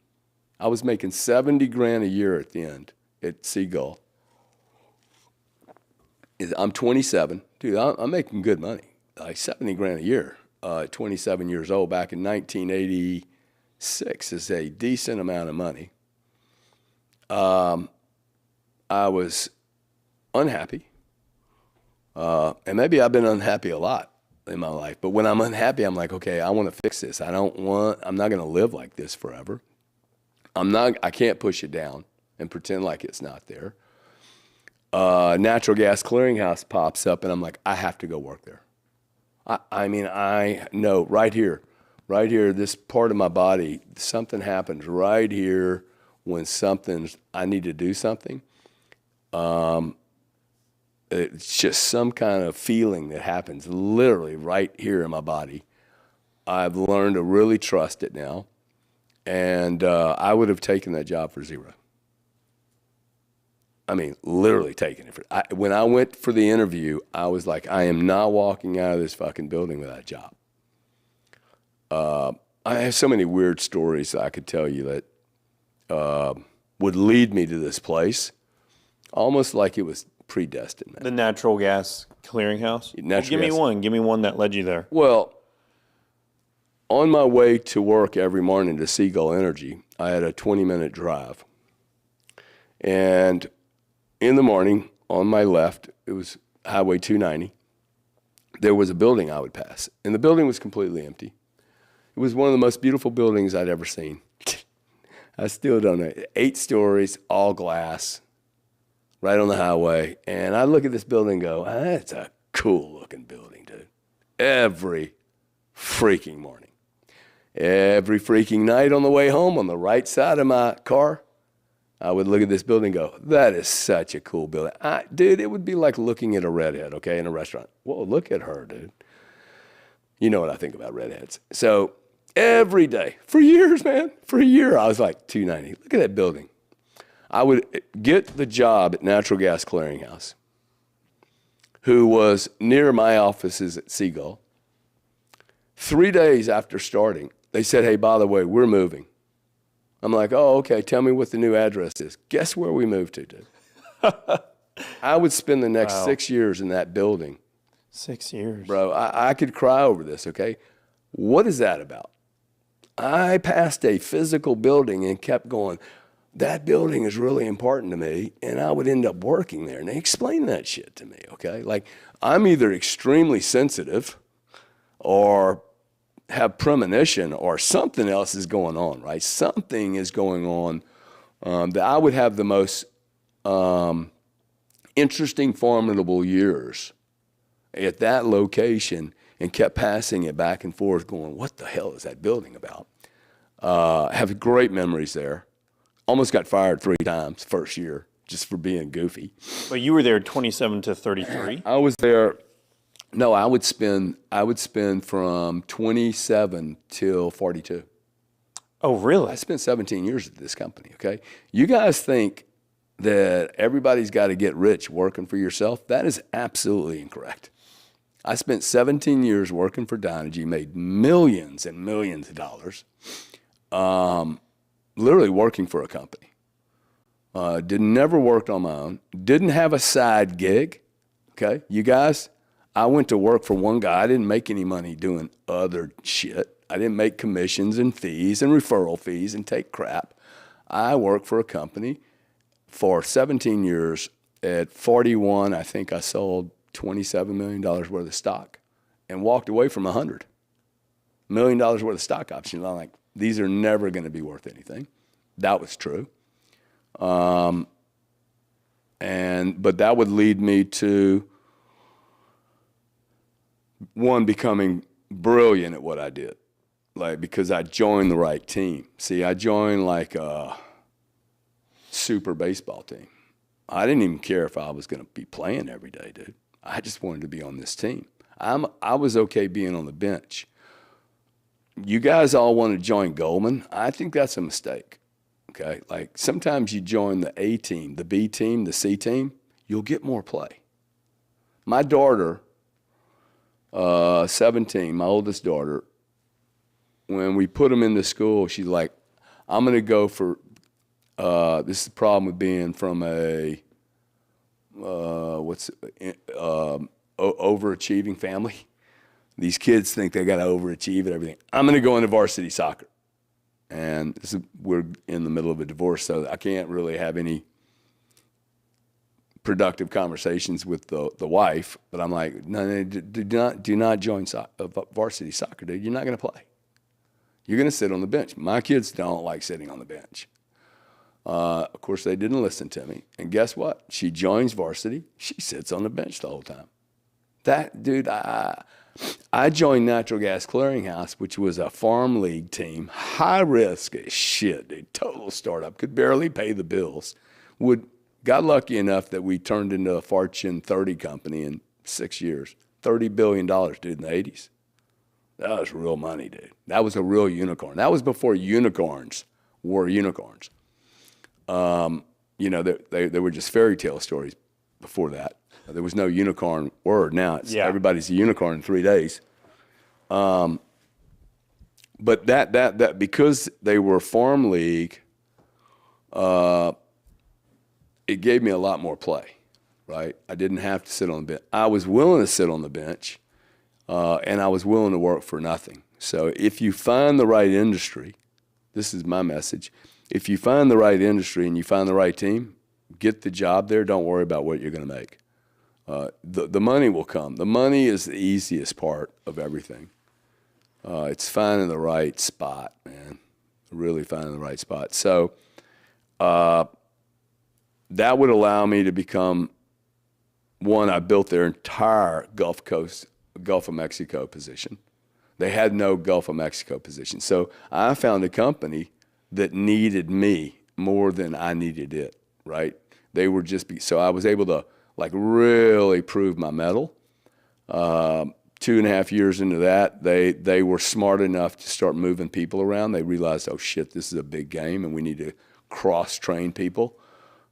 I was making $70,000 a year at the end at Seagull. I'm 27. Dude, I'm making good money, like $70,000 a year at 27 years old. Back in 1986 is a decent amount of money. I was unhappy. And maybe I've been unhappy a lot in my life. But when I'm unhappy, I'm like, okay, I want to fix this. I'm not going to live like this forever. I can't push it down and pretend like it's not there. Natural gas clearinghouse pops up, and I'm like, I have to go work there. I know right here, this part of my body, something happens right here when I need to do something. It's just some kind of feeling that happens literally right here in my body. I've learned to really trust it now, and I would have taken that job for zero. I mean, literally taking it. When I went for the interview, I was like, I am not walking out of this fucking building with that job. I have so many weird stories that I could tell you that would lead me to this place, almost like it was predestined. The natural gas clearinghouse? Give me one. Give me one that led you there. Well, on my way to work every morning to Seagull Energy, I had a 20-minute drive. And in the morning, on my left, it was Highway 290, there was a building I would pass. And the building was completely empty. It was one of the most beautiful buildings I'd ever seen. I still don't know. 8 stories, all glass, right on the highway. And I look at this building and go, that's a cool-looking building, dude. Every freaking morning. Every freaking night on the way home, on the right side of my car, I would look at this building and go, that is such a cool building. Dude, it would be like looking at a redhead, okay, in a restaurant. Whoa, look at her, dude. You know what I think about redheads. So every day, for years, man, for a year, I was like, 290, look at that building. I would get the job at Natural Gas Clearinghouse, who was near my offices at Seagull. 3 days after starting, they said, hey, by the way, we're moving. I'm like, oh, okay, tell me what the new address is. Guess where we moved to, dude? I would spend the next 6 years in that building. 6 years. Bro, I could cry over this, okay? What is that about? I passed a physical building and kept going, that building is really important to me, and I would end up working there. And they explained that shit to me, okay? Like, I'm either extremely sensitive or have premonition or something else is going on, right? Something is going on that I would have the most interesting, formidable years at that location and kept passing it back and forth going, what the hell is that building about? Have great memories there. Almost got fired 3 times first year just for being goofy. But you were there 27 to 33? I was there. No, I would spend from 27 till 42. Oh, really? I spent 17 years at this company, okay? You guys think that everybody's got to get rich working for yourself. That is absolutely incorrect. I spent 17 years working for Dynegy, made millions and millions of dollars, literally working for a company. Never worked on my own. Didn't have a side gig, okay? You guys, I went to work for one guy. I didn't make any money doing other shit. I didn't make commissions and fees and referral fees and take crap. I worked for a company for 17 years. At 41, I think I sold $27 million worth of stock and walked away from 100. $1 million worth of stock options. I'm like, these are never going to be worth anything. That was true. But that would lead me to, one, becoming brilliant at what I did. Like, because I joined the right team. See, I joined like a super baseball team. I didn't even care if I was going to be playing every day, dude. I just wanted to be on this team. I was okay being on the bench. You guys all want to join Goldman. I think that's a mistake, okay? Like, sometimes you join the A team, the B team, the C team, you'll get more play. My daughter, 17, my oldest daughter, when we put them into school, she's like, I'm going to go for, this is the problem with being from a, overachieving family. These kids think they got to overachieve at everything. I'm going to go into varsity soccer. And we're in the middle of a divorce, so I can't really have any productive conversations with the wife. But I'm like, no, do not join varsity soccer, dude. You're not going to play. You're going to sit on the bench. My kids don't like sitting on the bench. Of course, they didn't listen to me. And guess what? She joins varsity. She sits on the bench the whole time. That, dude, I joined Natural Gas Clearinghouse, which was a farm league team. High risk as shit, dude. Total startup. Could barely pay the bills. Got lucky enough that we turned into a Fortune 30 company in 6 years. $30 billion, dude, in the 80s. That was real money, dude. That was a real unicorn. That was before unicorns were unicorns. They were just fairy tale stories before that. There was no unicorn word. Now everybody's a unicorn in 3 days. But that because they were farm league, it gave me a lot more play, right? I didn't have to sit on the bench. I was willing to sit on the bench, and I was willing to work for nothing. So if you find the right industry, this is my message. If you find the right industry and you find the right team, get the job there. Don't worry about what you're going to make. The money will come. The money is the easiest part of everything. It's finding the right spot, man. Really finding the right spot. So that would allow me to become, one, I built their entire Gulf of Mexico position. They had no Gulf of Mexico position. So I found a company that needed me more than I needed it, right? They were so I was able to like really prove my mettle. 2.5 years into that, they were smart enough to start moving people around. They realized, oh shit, this is a big game and we need to cross-train people.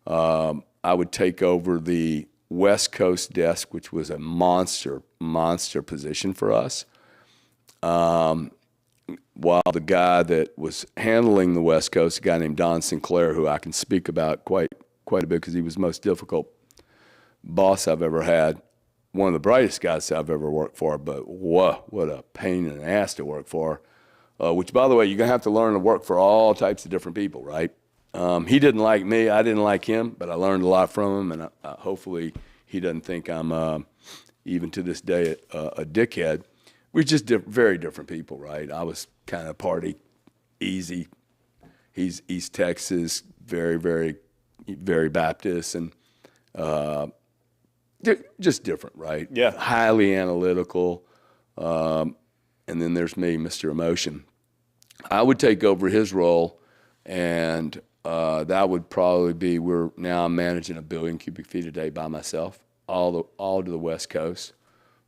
I would take over the West Coast desk, which was a monster position for us. While the guy that was handling the West Coast, a guy named Don Sinclair, who I can speak about quite a bit because he was the most difficult boss I've ever had, one of the brightest guys I've ever worked for, but whoa, what a pain in the ass to work for, which, by the way, you're going to have to learn to work for all types of different people, right? He didn't like me. I didn't like him, but I learned a lot from him, and hopefully he doesn't think I'm, even to this day, a dickhead. We're just very different people, right? I was kind of party, easy. He's East Texas, very, very, very Baptist, and just different, right? Yeah. Highly analytical. And then there's me, Mr. Emotion. I would take over his role, and that would probably be now I'm managing 1 billion cubic feet a day by myself, all to the West Coast,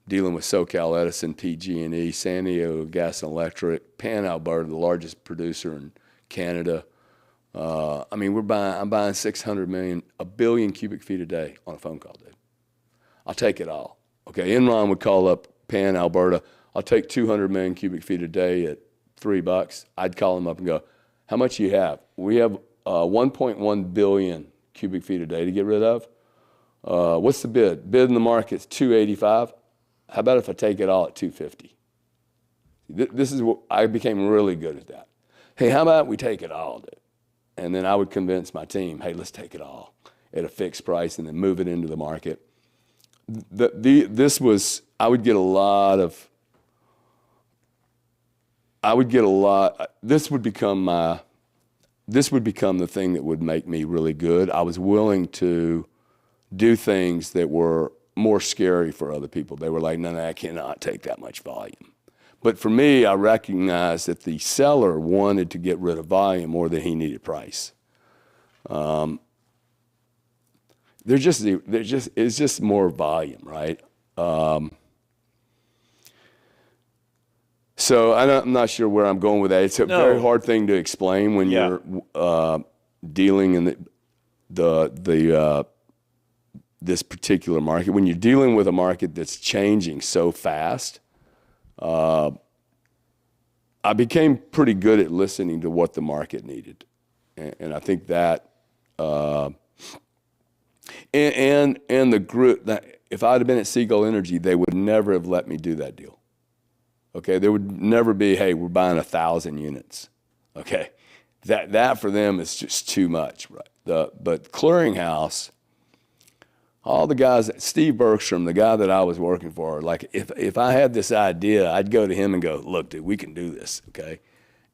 dealing with SoCal Edison, PG&E, San Diego Gas and Electric, Pan Alberta, the largest producer in Canada. I'm buying 600 million, 1 billion cubic feet a day on a phone call, dude. I'll take it all. Okay, Enron would call up Pan Alberta. I'll take 200 million cubic feet a day at $3. I'd call them up and go, how much do you have? We have 1.1 billion cubic feet a day to get rid of. What's the bid? Bid in the market's 285. How about if I take it all at 250? This is what I became really good at that. Hey, how about we take it all, dude? And then I would convince my team, hey, let's take it all at a fixed price and then move it into the market. I would get a lot of I would get a lot. This would become the thing that would make me really good. I was willing to do things that were more scary for other people. They were like, no, I cannot take that much volume. But for me, I recognized that the seller wanted to get rid of volume more than he needed price. It's just more volume, right? So I'm not sure where I'm going with that. It's a very hard thing to explain when you're dealing in this particular market. When you're dealing with a market that's changing so fast, I became pretty good at listening to what the market needed, and I think that, and the group that if I'd have been at Seagull Energy, they would never have let me do that deal. Okay, there would never be, hey, we're buying 1,000 units. Okay, that for them is just too much, right? But Clearinghouse, all the guys, Steve Bergstrom, the guy that I was working for, like if I had this idea, I'd go to him and go, look, dude, we can do this, okay?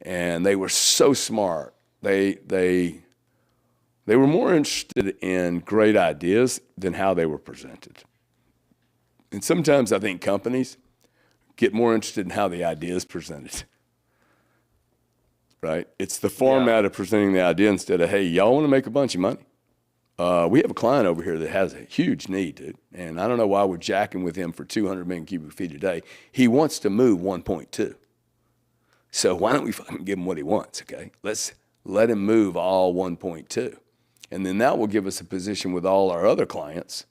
And they were so smart. They were more interested in great ideas than how they were presented. And sometimes I think companies get more interested in how the idea is presented, right? It's the format of presenting the idea instead of, hey, y'all want to make a bunch of money? We have a client over here that has a huge need, dude, and I don't know why we're jacking with him for 200 million cubic feet a day. He wants to move 1.2. So why don't we fucking give him what he wants, okay? Let's let him move all 1.2. And then that will give us a position with all our other clients.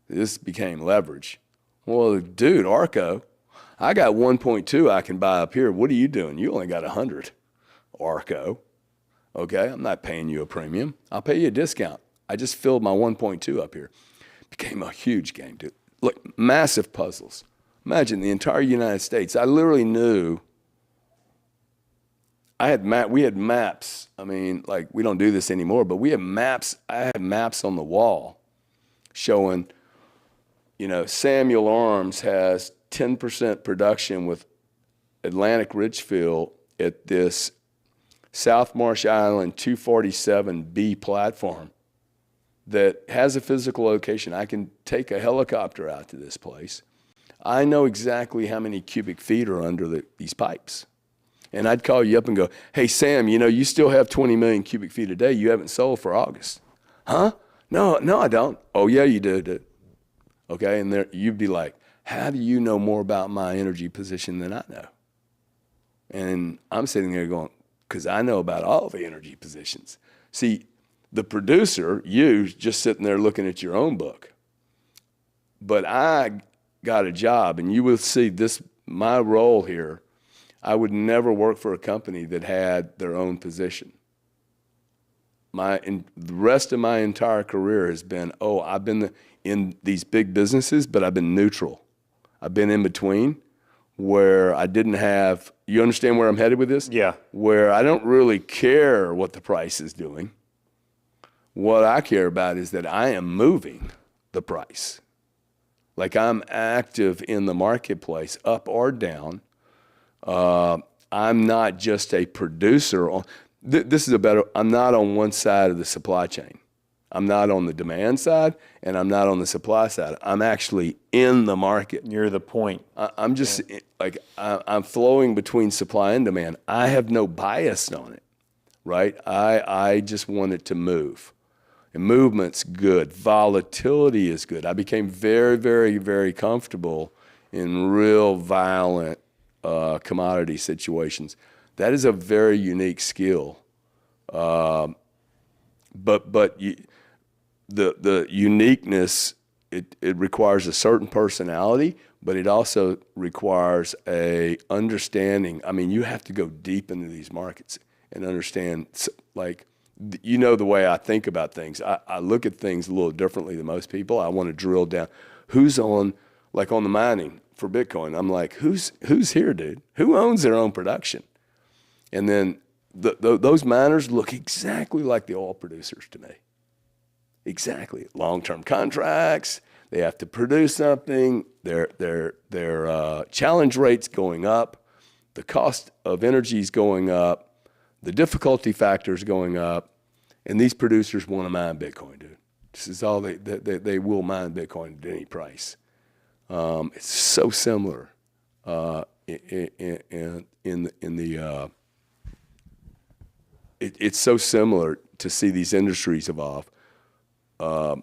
This became leverage. Well, dude, Arco, I got 1.2 I can buy up here. What are you doing? You only got 100, Arco. Okay, I'm not paying you a premium. I'll pay you a discount. I just filled my 1.2 up here. Became a huge game, dude. Look, massive puzzles. Imagine the entire United States. I literally knew. We had maps. I mean, like, we don't do this anymore, but we have maps. I had maps on the wall showing, Samuel Arms has 10% production with Atlantic Richfield at this South Marsh Island 247B platform that has a physical location. I can take a helicopter out to this place. I know exactly how many cubic feet are under these pipes. And I'd call you up and go, hey, Sam, you still have 20 million cubic feet a day you haven't sold for August. Huh? No, I don't. Oh, yeah, you do, dude. Okay, and there you'd be like, how do you know more about my energy position than I know? And I'm sitting there going, because I know about all the energy positions. See, the producer, you, just sitting there looking at your own book. But I got a job, and you will see this, my role here, I would never work for a company that had their own position. The rest of my entire career has been, I've been in these big businesses, but I've been neutral. I've been in between where I didn't have, you understand where I'm headed with this? Yeah. Where I don't really care what the price is doing. What I care about is that I am moving the price. Like I'm active in the marketplace, up or down. I'm not just a producer. I'm not on one side of the supply chain. I'm not on the demand side, and I'm not on the supply side. I'm actually in the market. You're the point. I'm just I'm flowing between supply and demand. I have no bias on it, right? I just want it to move. And movement's good. Volatility is good. I became very, very, very comfortable in real violent commodity situations. That is a very unique skill. The uniqueness, it requires a certain personality, but it also requires a understanding. I mean, you have to go deep into these markets and understand, like, the way I think about things. I look at things a little differently than most people. I want to drill down. Who's on, like on the mining for Bitcoin, I'm like, who's here, dude? Who owns their own production? And then those miners look exactly like the oil producers to me. Exactly. Long-term contracts. They have to produce something. Their challenge rate's going up. the cost of energy is going up, the difficulty factor is going up, and these producers want to mine Bitcoin, dude. This is all they will mine Bitcoin at any price. It's so similar it's so similar to see these industries evolve. So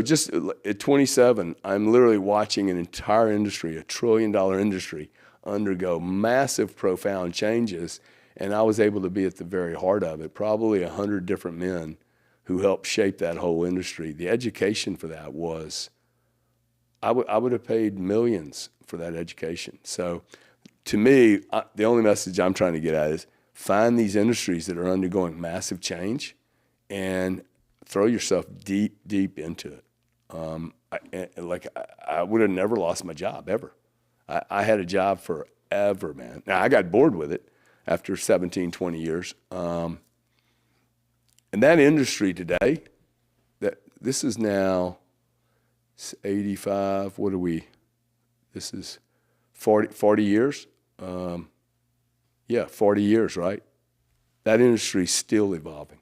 just at 27, I'm literally watching an entire industry, $1 trillion industry, undergo massive, profound changes, and I was able to be at the very heart of it. Probably 100 different men who helped shape that whole industry. The education for that was, I would have paid millions for that education. So to me, the only message I'm trying to get at is find these industries that are undergoing massive change and throw yourself deep, deep into it. I would have never lost my job, ever. I had a job forever, man. Now, I got bored with it after 17, 20 years. And that industry today, this is now 85, what are we? This is 40 years? 40 years, right? That industry's still evolving.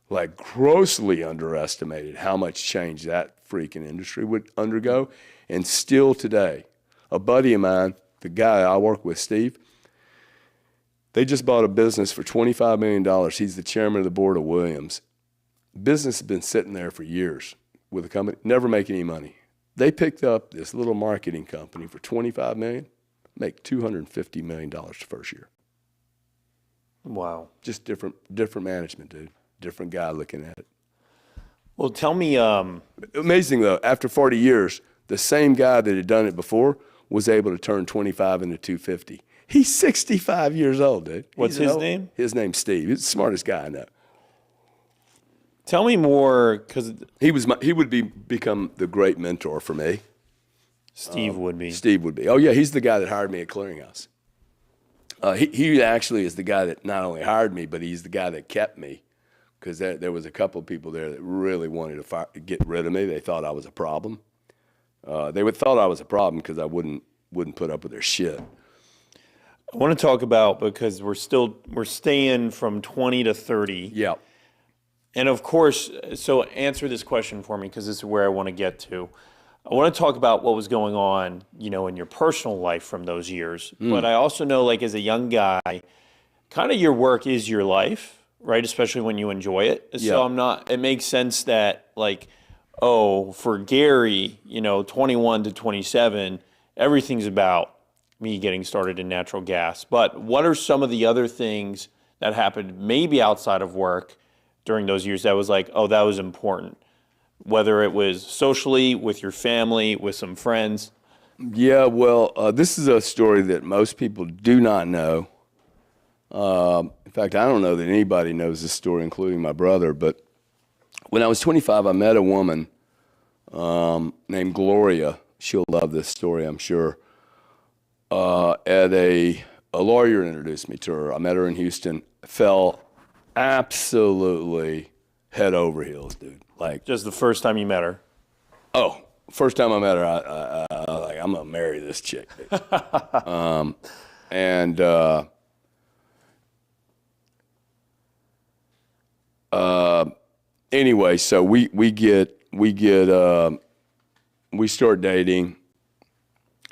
Like, grossly underestimated how much change that freaking industry would undergo. And still today, a buddy of mine, the guy I work with, Steve, they just bought a business for $25 million. He's the chairman of the board of Williams. Business has been sitting there for years with a company, never making any money. They picked up this little marketing company for $25 million, make $250 million the first year. Wow. Just different management, dude. Different guy looking at it. Well, tell me. Amazing, though. After 40 years, the same guy that had done it before was able to turn 25 into 250. He's 65 years old, dude. What's his name? His name's Steve. He's the smartest guy I know. Tell me more, because he would become the great mentor for me. Steve would be. Steve would be. Oh yeah, he's the guy that hired me at Clearinghouse. He actually is the guy that not only hired me, but he's the guy that kept me, because there was a couple of people there that really wanted to get rid of me. They thought I was a problem. Thought I was a problem because I wouldn't put up with their shit. I want to talk about, because we're staying from 20 to 30. Yeah. And of course, so answer this question for me, because this is where I want to get to. I want to talk about what was going on, in your personal life from those years. But I also know, like, as a young guy, kind of your work is your life, right? Especially when you enjoy it. So it makes sense that, like, for Gary, 21 to 27, everything's about me getting started in natural gas. But what are some of the other things that happened maybe outside of work during those years that was like, that was important? Whether it was socially, with your family, with some friends? Yeah, well, this is a story that most people do not know. In fact, I don't know that anybody knows this story, including my brother. But when I was 25, I met a woman named Gloria. She'll love this story, I'm sure. A lawyer introduced me to her. I met her in Houston. Fell absolutely head over heels, dude. Like, just the first time you met her? Oh, first time I met her, I was like, I'm gonna marry this chick. Anyway, so we start dating.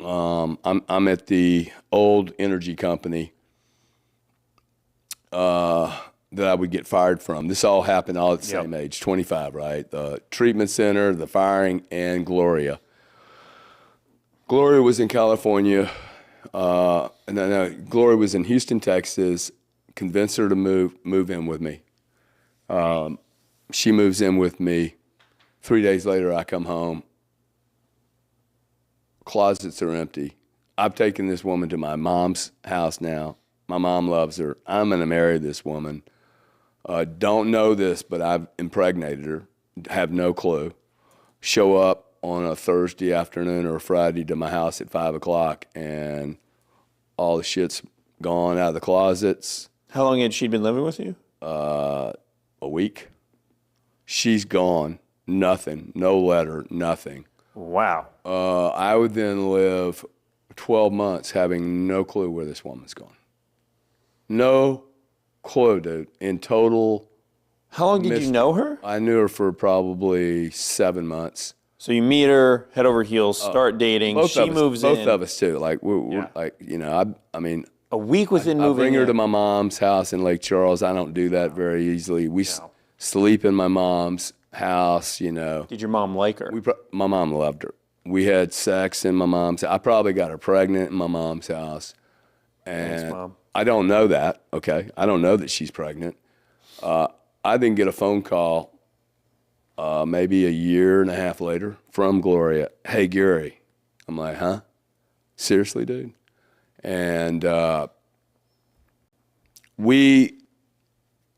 I'm at the old energy company that I would get fired from. This all happened all at the same age, 25, right? The treatment center, the firing, and Gloria. Gloria was in California, and then Gloria was in Houston, Texas. Convinced her to move in with me. She moves in with me. 3 days later, I come home. Closets are empty. I've taken this woman to my mom's house now. My mom loves her. I'm going to marry this woman. Don't know this, but I've impregnated her. Have no clue. Show up on a Thursday afternoon or a Friday to my house at 5 o'clock, and all the shit's gone out of the closets. How long had she been living with you? A week. She's gone. Nothing. No letter. Nothing. Wow. I would then live 12 months having no clue where this woman's going. No clue, dude. In total. How long did you know her? I knew her for probably 7 months. So you meet her, head over heels, start dating. She moves in. Both of us too. Like we're like, I mean, a week within I moving bring her in. to my mom's house in Lake Charles. I don't do that very easily. We sleep in my mom's house. Did your mom like her? My mom loved her. We had sex in my mom's. I probably got her pregnant in my mom's house. And Thanks, Mom. I don't know that. Okay, I don't know that she's pregnant. I didn't get a phone call maybe a year and a half later from Gloria. Hey, Gary. I'm like, huh? Seriously, dude? And we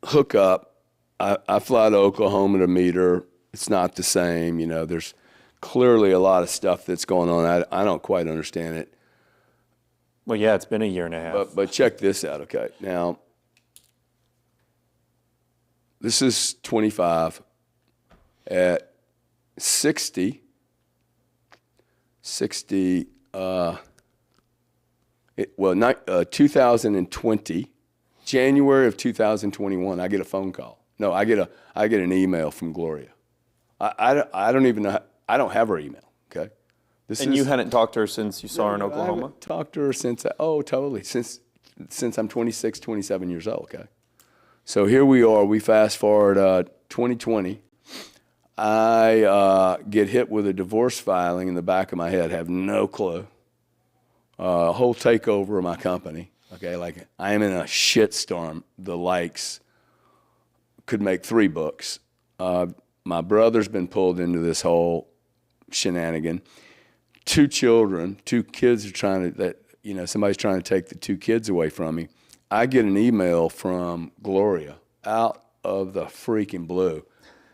hook up. I fly to Oklahoma to meet her. It's not the same. There's clearly a lot of stuff that's going on. I don't quite understand it. Well, yeah, it's been a year and a half. But check this out, okay? Now, this is 25. At 60, 2020, January of 2021, I get a phone call. No, I get an email from Gloria. I don't even know. I don't have her email. Okay. You hadn't talked to her since you saw her in Oklahoma? I haven't talked to her since. Totally. Since I'm 26, 27 years old. Okay. So here we are. We fast forward 2020. I get hit with a divorce filing in the back of my head. Have no clue. A whole takeover of my company. Okay, like I am in a shitstorm. The likes could make 3 books. My brother's been pulled into this whole shenanigan. 2 children, 2 kids are trying to somebody's trying to take the 2 kids away from me. I get an email from Gloria out of the freaking blue.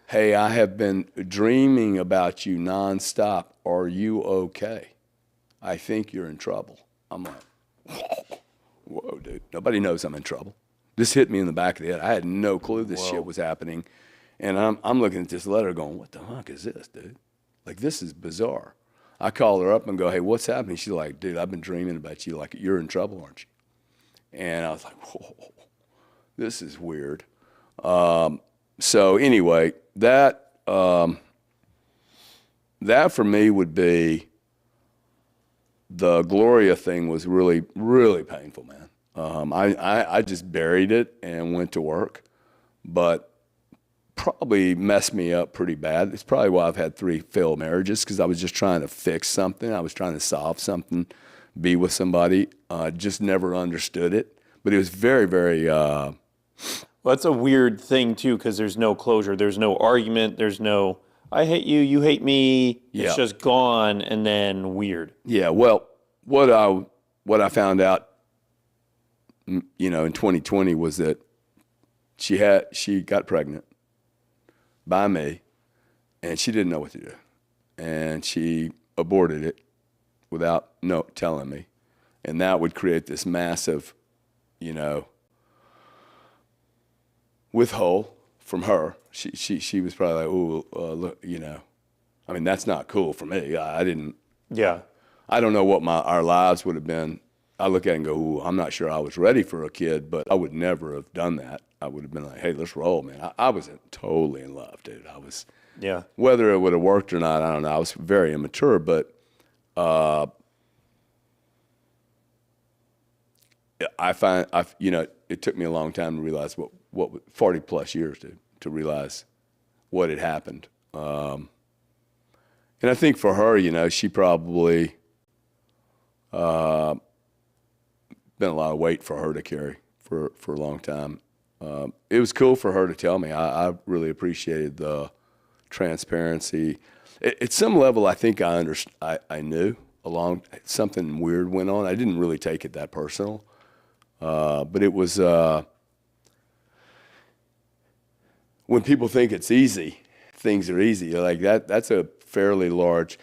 Hey, I have been dreaming about you nonstop. Are you okay? I think you're in trouble. I'm like, whoa, dude. Nobody knows I'm in trouble. This hit me in the back of the head. I had no clue this shit was happening. And I'm looking at this letter going, what the fuck is this, dude? Like, this is bizarre. I call her up and go, hey, what's happening? She's like, dude, I've been dreaming about you. Like, you're in trouble, aren't you? And I was like, whoa, this is weird. So anyway, that for me would be the Gloria thing was really, really painful, man. I just buried it and went to work, but probably messed me up pretty bad. It's probably why I've had 3 failed marriages, because I was just trying to fix something. I was trying to solve something, be with somebody. Just never understood it. But it was very, very... Well, that's a weird thing, too, because there's no closure. There's no argument. There's no, I hate you, you hate me. It's just gone and then weird. Yeah, well, what I found out, in 2020 was that she got pregnant by me, and she didn't know what to do. And she aborted it without telling me. And that would create this massive, withhold from her. She was probably like, ooh, look, I mean, that's not cool for me. I didn't. Yeah. I don't know what our lives would have been. I look at it and go, ooh, I'm not sure I was ready for a kid, but I would never have done that. I would have been like, hey, let's roll, man. I was totally in love, dude. I was. Yeah. Whether it would have worked or not, I don't know. I was very immature, but I find it took me a long time to realize what 40 plus years to realize what had happened. And I think for her, she probably been a lot of weight for her to carry for a long time. It was cool for her to tell me. I really appreciated the transparency. At some level, I think I knew something weird went on. I didn't really take it that personal. But it was, when people think it's easy, things are easy. Like that's a fairly large,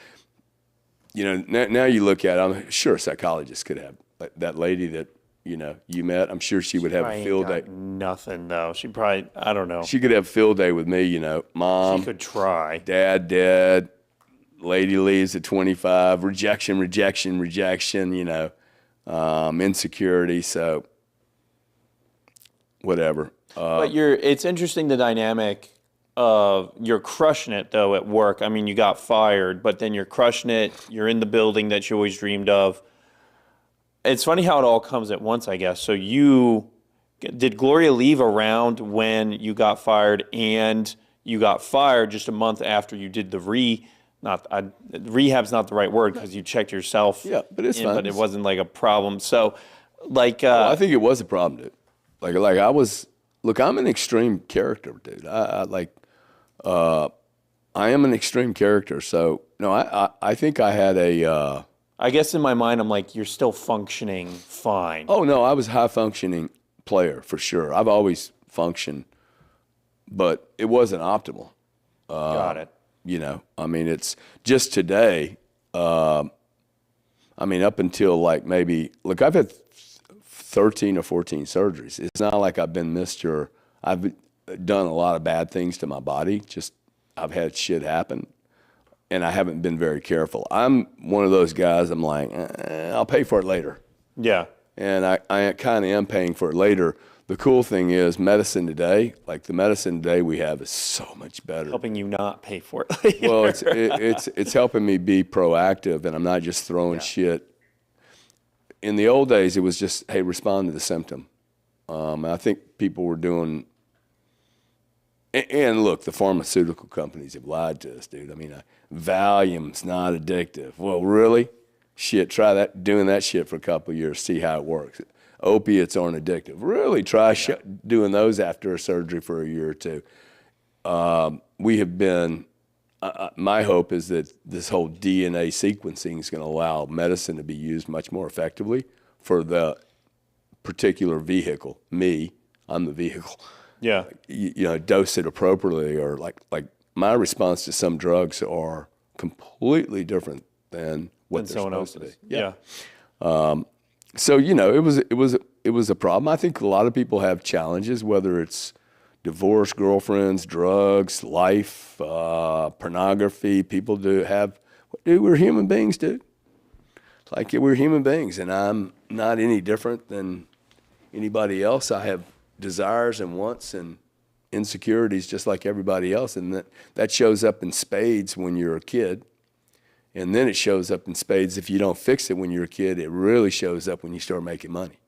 now you look at it, I'm sure psychologists could have, that lady that, you met, I'm sure she would have a field day. Nothing though. She probably, I don't know. She could have a field day with me, mom. She could try. Dad dead, lady leaves at 25, rejection, insecurity. So whatever. But it's interesting the dynamic of you're crushing it though at work. I mean, you got fired, but then you're crushing it. You're in the building that you always dreamed of. It's funny how it all comes at once, I guess. So did Gloria leave around when you got fired, and you got fired just a month after you did the rehab's not the right word because you checked yourself. Yeah, but it's fine. But it wasn't like a problem. So, like, I think it was a problem, dude. Like I was. Look, I'm an extreme character, dude. I am an extreme character. So no, I think I had a. I guess in my mind, I'm like, you're still functioning fine. Oh no, I was a high functioning player for sure. I've always functioned, but it wasn't optimal. Got it. I mean, it's just today. I mean, up until like maybe, look, I've had 13 or 14 surgeries. It's not like I've been I've done a lot of bad things to my body. Just I've had shit happen, and I haven't been very careful. I'm one of those guys, I'm like, I'll pay for it later. Yeah. And I kind of am paying for it later. The cool thing is medicine today, like the medicine today we have is so much better. Helping you not pay for it later. Well, it's helping me be proactive, and I'm not just throwing shit. In the old days, it was just, hey, respond to the symptom. I think people were doing, and look, the pharmaceutical companies have lied to us, dude. I mean, Valium's not addictive. Well, really? Shit, try doing that shit for a couple of years, see how it works. Opiates aren't addictive. Really, try doing those after a surgery for a year or two. We have been, my hope is that this whole DNA sequencing is going to allow medicine to be used much more effectively for the particular vehicle. I'm the vehicle. Yeah. Dose it appropriately, or like my response to some drugs are completely different than what they're supposed to be. Yeah. So it was a problem. I think a lot of people have challenges, whether it's divorce, girlfriends, drugs, life, pornography. People we're human beings, dude. Like we're human beings, and I'm not any different than anybody else. I have desires and wants and insecurities just like everybody else, and that shows up in spades when you're a kid. And then it shows up in spades if you don't fix it when you're a kid. It really shows up when you start making money.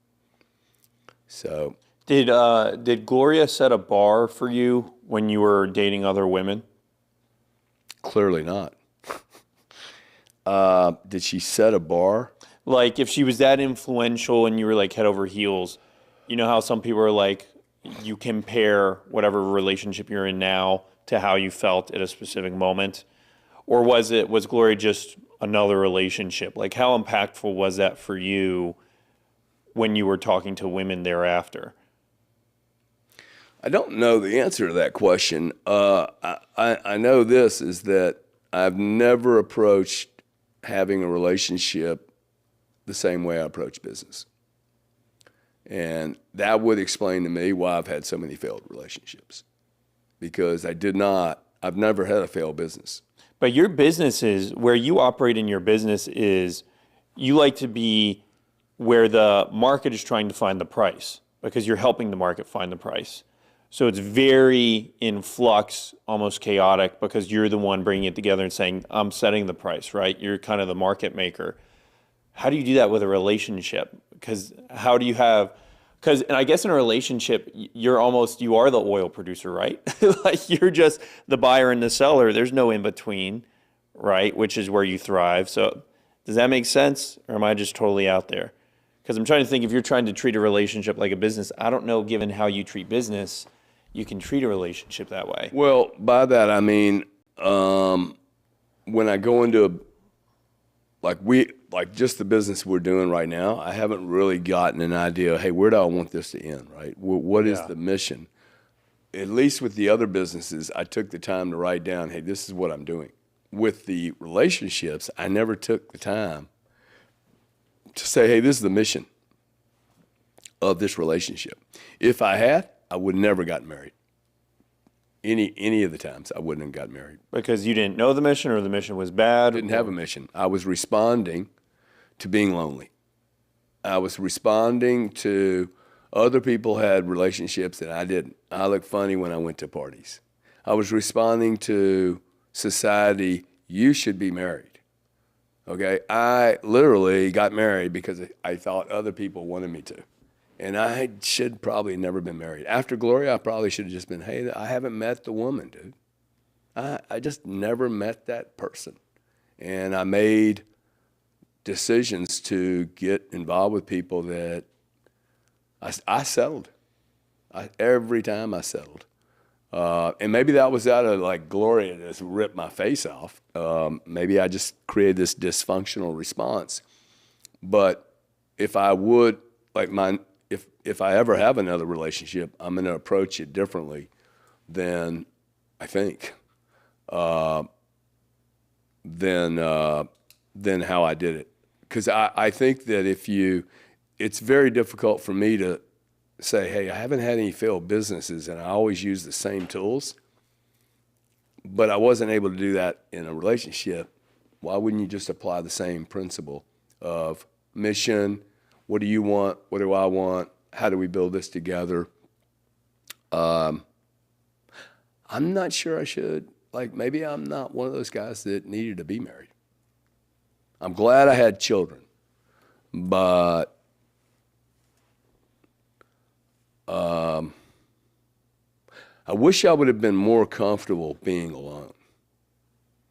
So did Gloria set a bar for you when you were dating other women? Clearly not. Did she set a bar? Like if she was that influential and you were like head over heels, you know how some people are like, you compare whatever relationship you're in now to how you felt at a specific moment? Or was Gloria just another relationship? Like how impactful was that for you when you were talking to women thereafter? I don't know the answer to that question. I know this is that I've never approached having a relationship the same way I approach business. And that would explain to me why I've had so many failed relationships. Because I've never had a failed business. But your business is, where you operate in your business is, you like to be where the market is trying to find the price because you're helping the market find the price. So it's very in flux, almost chaotic, because you're the one bringing it together and saying, I'm setting the price, right? You're kind of the market maker. How do you do that with a relationship? And I guess in a relationship, you are the oil producer, right? Like you're just the buyer and the seller. There's no in between, right? Which is where you thrive. So does that make sense? Or am I just totally out there? Because I'm trying to think, if you're trying to treat a relationship like a business, I don't know, given how you treat business, you can treat a relationship that way. Well, by that I mean, when I go into just the business we're doing right now, I haven't really gotten an idea, hey, where do I want this to end, right? What is the mission? At least with the other businesses, I took the time to write down, hey, this is what I'm doing. With the relationships, I never took the time to say, hey, this is the mission of this relationship. If I had, I would never gotten married. Any of the times I wouldn't have got married. Because you didn't know the mission, or the mission was bad? Didn't have a mission. I was responding to being lonely. I was responding to other people had relationships that I didn't. I looked funny when I went to parties. I was responding to society, you should be married. Okay? I literally got married because I thought other people wanted me to. And I should probably never been married. After Gloria, I probably should have just been, hey, I haven't met the woman, dude. I just never met that person. And I made decisions to get involved with people that I settled. Every time I settled. And maybe that was out of like Gloria just ripped my face off. Maybe I just created this dysfunctional response. But if I would, like if I ever have another relationship, I'm going to approach it differently than I think, than how I did it. Because I think that it's very difficult for me to say, hey, I haven't had any failed businesses and I always use the same tools, but I wasn't able to do that in a relationship. Why wouldn't you just apply the same principle of mission? What do you want? What do I want? How do we build this together? I'm not sure I should. Like, maybe I'm not one of those guys that needed to be married. I'm glad I had children, but I wish I would have been more comfortable being alone.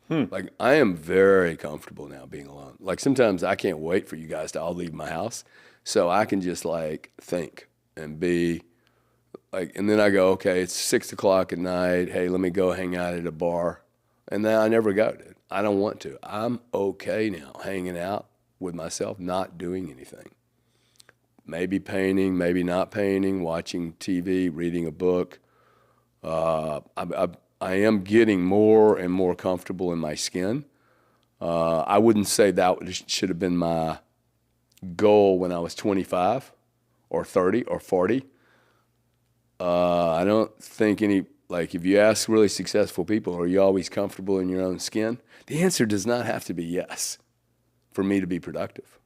Like, I am very comfortable now being alone. Like, sometimes I can't wait for you guys to all leave my house so I can just, like, think and be, like, and then I go, okay, it's 6 o'clock at night. Hey, let me go hang out at a bar. And then I never go, dude. I don't want to. I'm okay now hanging out with myself, not doing anything. Maybe painting, maybe not painting, watching TV, reading a book. I am getting more and more comfortable in my skin. I wouldn't say that should have been my goal when I was 25 or 30 or 40. I don't think like if you ask really successful people, are you always comfortable in your own skin? The answer does not have to be yes for me to be productive.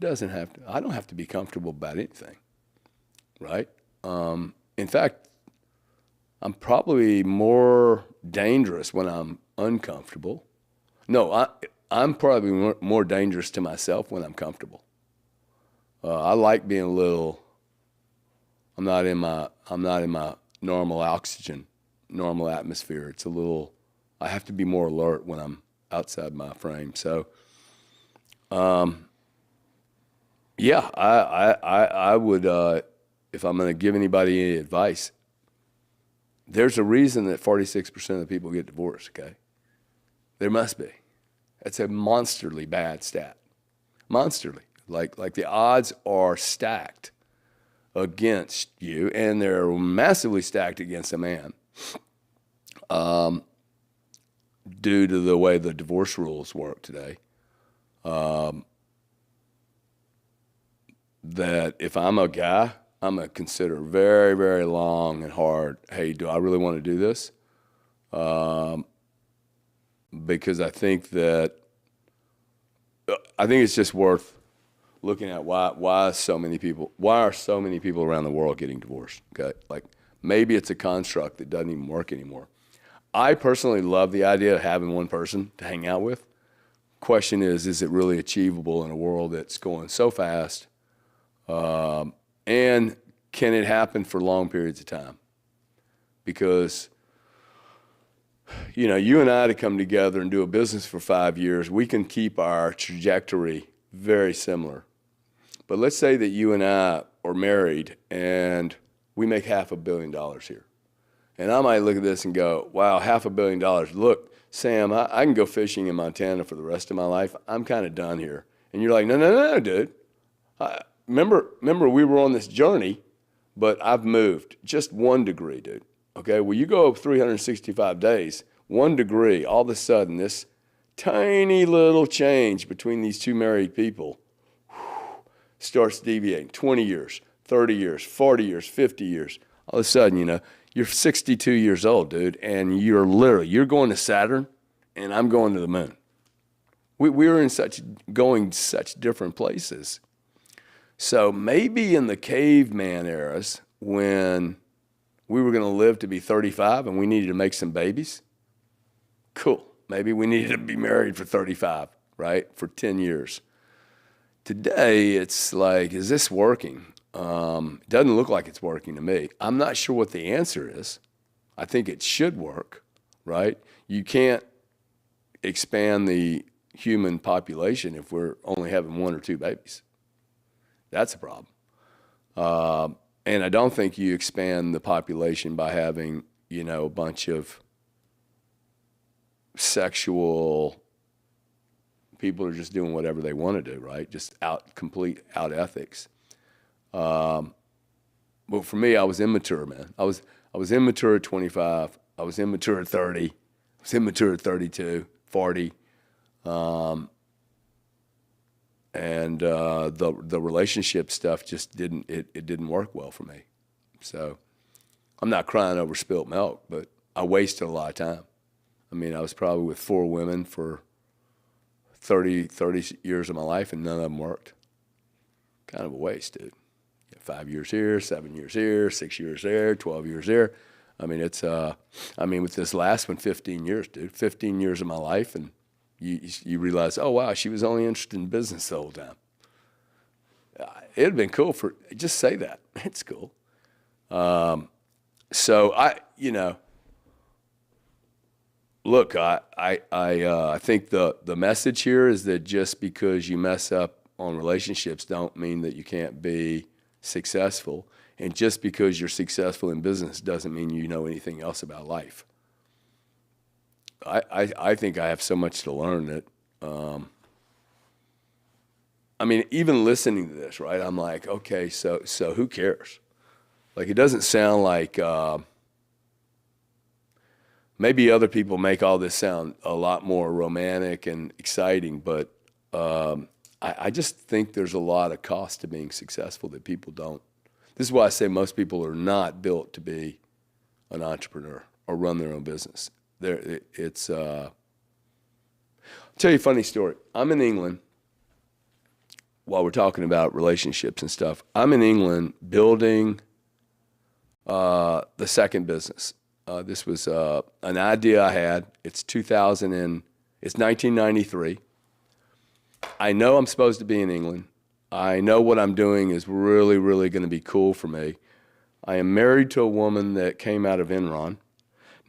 It doesn't have to. I don't have to be comfortable about anything, right? In fact, I'm probably more dangerous when I'm uncomfortable. No, I'm probably more dangerous to myself when I'm comfortable. I like being a little. I'm not in my normal oxygen, normal atmosphere. It's a little. I have to be more alert when I'm outside my frame. So, yeah, I would if I'm going to give anybody any advice. There's a reason that 46% of people get divorced. Okay, there must be. That's a monsterly bad stat. Monsterly, like the odds are stacked against you, and they're massively stacked against a man due to the way the divorce rules work today. That if I'm a guy, I'm going to consider very, very long and hard, hey, do I really want to do this? Because I think it's just worth looking at why are so many people around the world getting divorced, okay? Like, maybe it's a construct that doesn't even work anymore. I personally love the idea of having one person to hang out with. Question is it really achievable in a world that's going so fast? And can it happen for long periods of time? Because, you and I to come together and do a business for 5 years, we can keep our trajectory very similar. But let's say that you and I are married and we make $500 million here. And I might look at this and go, wow, $500 million. Look, Sam, I can go fishing in Montana for the rest of my life. I'm kind of done here. And you're like, no, dude. Remember we were on this journey, but I've moved just 1 degree, dude. Okay, well, you go 365 days, 1 degree, all of a sudden this tiny little change between these two married people starts deviating. 20 years, 30 years, 40 years, 50 years. All of a sudden, You're 62 years old, dude, and you're going to Saturn, and I'm going to the moon. We were going such different places. So maybe in the caveman eras, when we were going to live to be 35 and we needed to make some babies, cool. Maybe we needed to be married for 35, right? For 10 years. Today, it's like, is this working? It doesn't look like it's working to me. I'm not sure what the answer is. I think it should work, right? You can't expand the human population if we're only having 1 or 2 babies. That's a problem. And I don't think you expand the population by having, a bunch of sexual people who are just doing whatever they want to do, right? Just complete out ethics. But for me, I was immature, man. I was immature at 25. I was immature at 30. I was immature at 32, 40. And the relationship stuff just didn't work well for me. So I'm not crying over spilt milk, but I wasted a lot of time. I mean, I was probably with 4 women for 30 years of my life, and none of them worked. Kind of a waste, dude. 5 years here, 7 years here, 6 years there, 12 years there. I mean, with this last one, 15 years, dude. 15 years of my life, and you realize, oh, wow, she was only interested in business the whole time. It'd been cool just say that. It's cool. So look, I think the message here is that just because you mess up on relationships don't mean that you can't be successful. And just because you're successful in business doesn't mean you know anything else about life. I think I have so much to learn that, even listening to this, right? I'm like, okay, so who cares? Like, it doesn't sound like, maybe other people make all this sound a lot more romantic and exciting, but I just think there's a lot of cost to being successful that people don't. This is why I say most people are not built to be an entrepreneur or run their own business. I'll tell you a funny story. I'm in England, while we're talking about relationships and stuff, I'm in England building the second business. This was an idea I had. It's 1993. I know I'm supposed to be in England. I know what I'm doing is really, really going to be cool for me. I am married to a woman that came out of Enron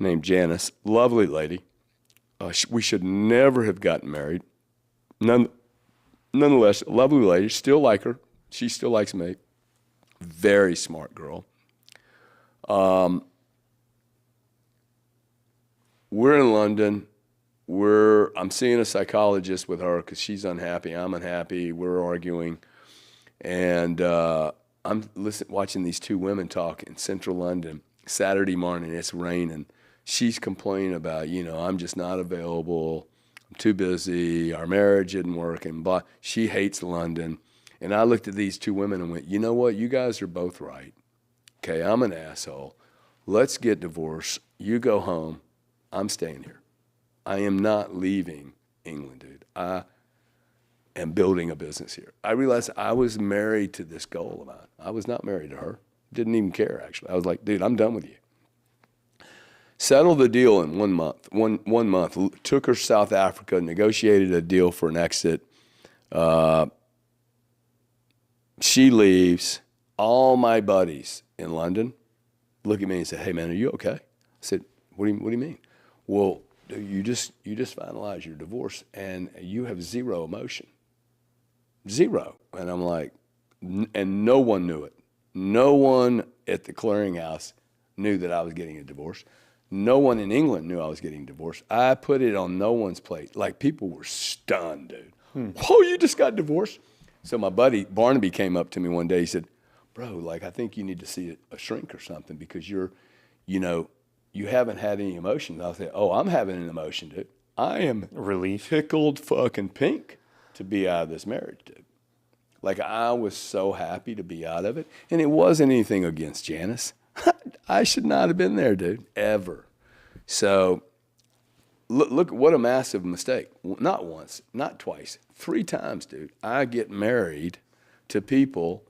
named Janice, lovely lady. We should never have gotten married. Nonetheless, lovely lady, still like her. She still likes me. Very smart girl. We're in London. I'm seeing a psychologist with her because she's unhappy. I'm unhappy. We're arguing. And I'm watching these 2 women talk in central London. Saturday morning, it's raining. She's complaining about, I'm just not available. I'm too busy. Our marriage isn't working. Blah. She hates London. And I looked at these 2 women and went, you know what? You guys are both right. Okay, I'm an asshole. Let's get divorced. You go home. I'm staying here. I am not leaving England, dude. I am building a business here. I realized I was married to this goal of mine. I was not married to her. Didn't even care, actually. I was like, dude, I'm done with you. Settled the deal in 1 month. One month. Took her to South Africa, negotiated a deal for an exit. She leaves. All my buddies in London look at me and say, hey, man, are you okay? I said, what do you mean? Well, you just finalized your divorce and you have zero emotion. Zero. And I'm like, and no one knew it. No one at the clearinghouse knew that I was getting a divorce. No one in England knew I was getting divorced. I put it on no one's plate. Like, people were stunned, dude. Whoa, you just got divorced? So my buddy Barnaby came up to me one day. He said, bro, like, I think you need to see a shrink or something because you haven't had any emotions. I said, oh, I'm having an emotion, dude. I am Relief. pickled fucking pink to be out of this marriage, dude. Like, I was so happy to be out of it. And it wasn't anything against Janice. I should not have been there, dude, ever. So look what a massive mistake. Not once, not twice, 3 times, dude. I get married to people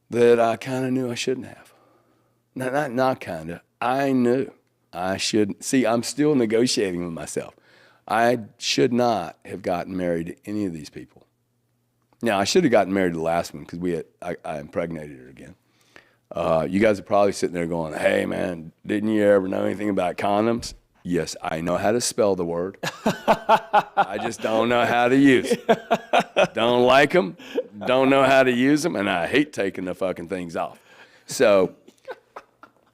that I kind of knew I shouldn't have. Not kind of. I knew I shouldn't. See, I'm still negotiating with myself. I should not have gotten married to any of these people. Now, I should have gotten married to the last one because I impregnated her again. You guys are probably sitting there going, hey, man, didn't you ever know anything about condoms? Yes, I know how to spell the word. I just don't know how to use them. Don't like them, don't know how to use them, and I hate taking the fucking things off. So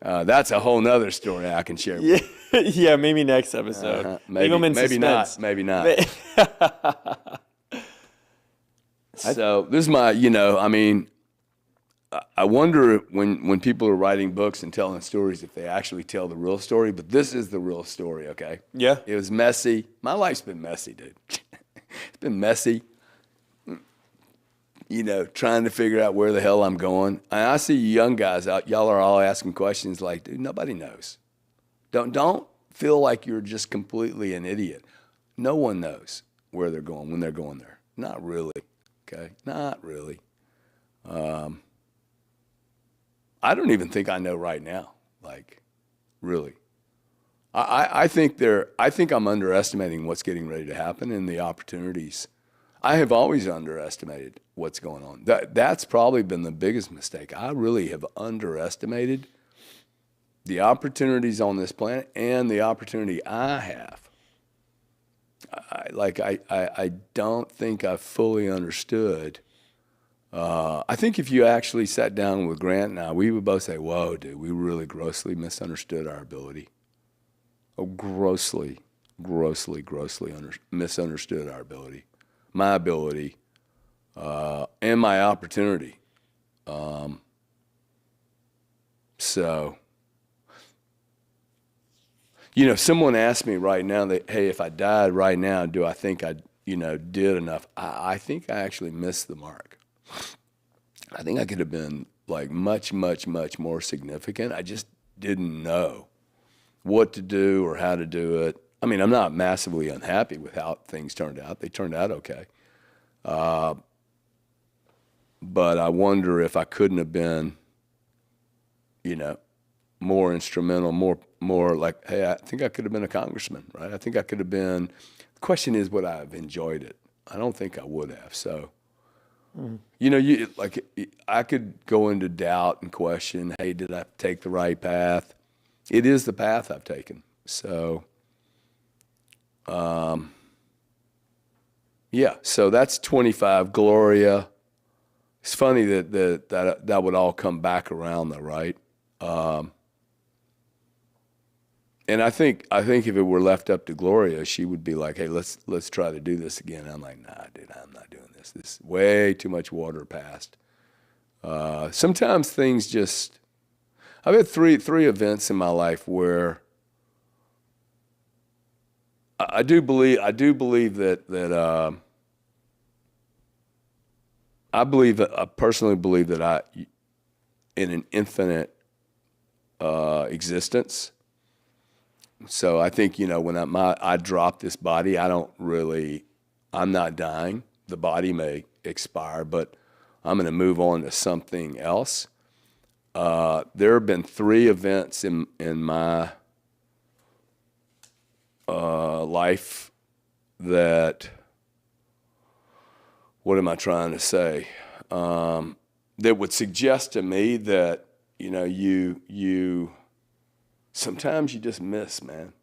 that's a whole nother story I can share with you. Yeah, maybe next episode. Maybe not. Maybe not. So this is my, I wonder when people are writing books and telling stories if they actually tell the real story, but this is the real story, okay? Yeah. It was messy. My life's been messy, dude. It's been messy. Trying to figure out where the hell I'm going. And I see young guys out, y'all are all asking questions like, dude, nobody knows. Don't feel like you're just completely an idiot. No one knows where they're going when they're going there. Not really, okay? Not really. I don't even think I know right now, like, really. I think I'm underestimating what's getting ready to happen and the opportunities. I have always underestimated what's going on. That's probably been the biggest mistake. I really have underestimated the opportunities on this planet and the opportunity I have. I don't think I fully understood. I think if you actually sat down with Grant and I, we would both say, whoa, dude, we really grossly misunderstood our ability. Oh, grossly misunderstood our ability. My ability and my opportunity. Someone asked me right now that, hey, if I died right now, do I think I, did enough? I think I actually missed the mark. I think I could have been like much, much, much more significant. I just didn't know what to do or how to do it. I mean, I'm not massively unhappy with how things turned out. They turned out okay. But I wonder if I couldn't have been, more instrumental, more like, hey, I think I could have been a congressman, right? I think I could have been. The question is, would I have enjoyed it? I don't think I would have. So, I could go into doubt and question, hey, did I take the right path? It is the path I've taken. So, so that's 25. Gloria. It's funny that would all come back around though, right? And I think if it were left up to Gloria, she would be like, hey, let's try to do this again. I'm like, nah, dude, I'm not doing this. This is way too much water passed. Sometimes things just. I've had three events in my life where I do believe that I personally believe that in an infinite existence. So I think when I drop this body, I'm not dying. The body may expire, but I'm going to move on to something else. There have been 3 events in my life that, what am I trying to say? That would suggest to me that, you sometimes you just miss, man.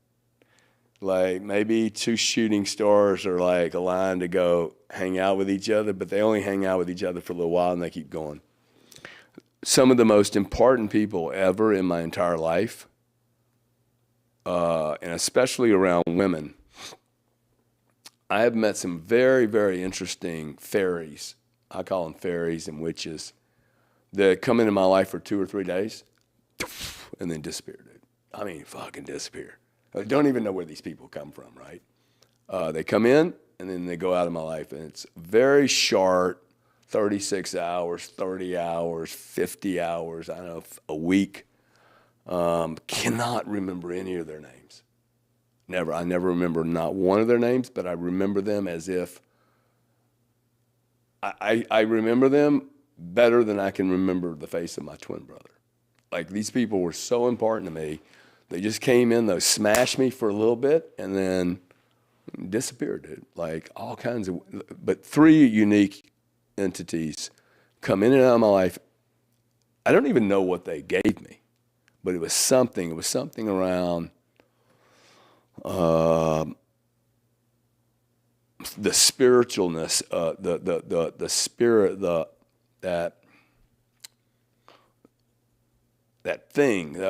Like maybe 2 shooting stars are like aligned to go hang out with each other, but they only hang out with each other for a little while and they keep going. Some of the most important people ever in my entire life, and especially around women, I have met some very, very interesting fairies. I call them fairies and witches that come into my life for 2 or 3 days and then disappear, dude. I mean, fucking disappear. I don't even know where these people come from, right? They come in and then they go out of my life, and it's very short, 36 hours, 30 hours, 50 hours, I don't know, a week. Cannot remember any of their names. Never. I never remember not one of their names, but I remember them as if I remember them better than I can remember the face of my twin brother. Like, these people were so important to me. They just came in, they smashed me for a little bit, and then disappeared, dude. Like, all kinds of, but three unique entities come in and out of my life. I don't even know what they gave me, but it was something. It was something around the spiritualness, the spirit, that thing,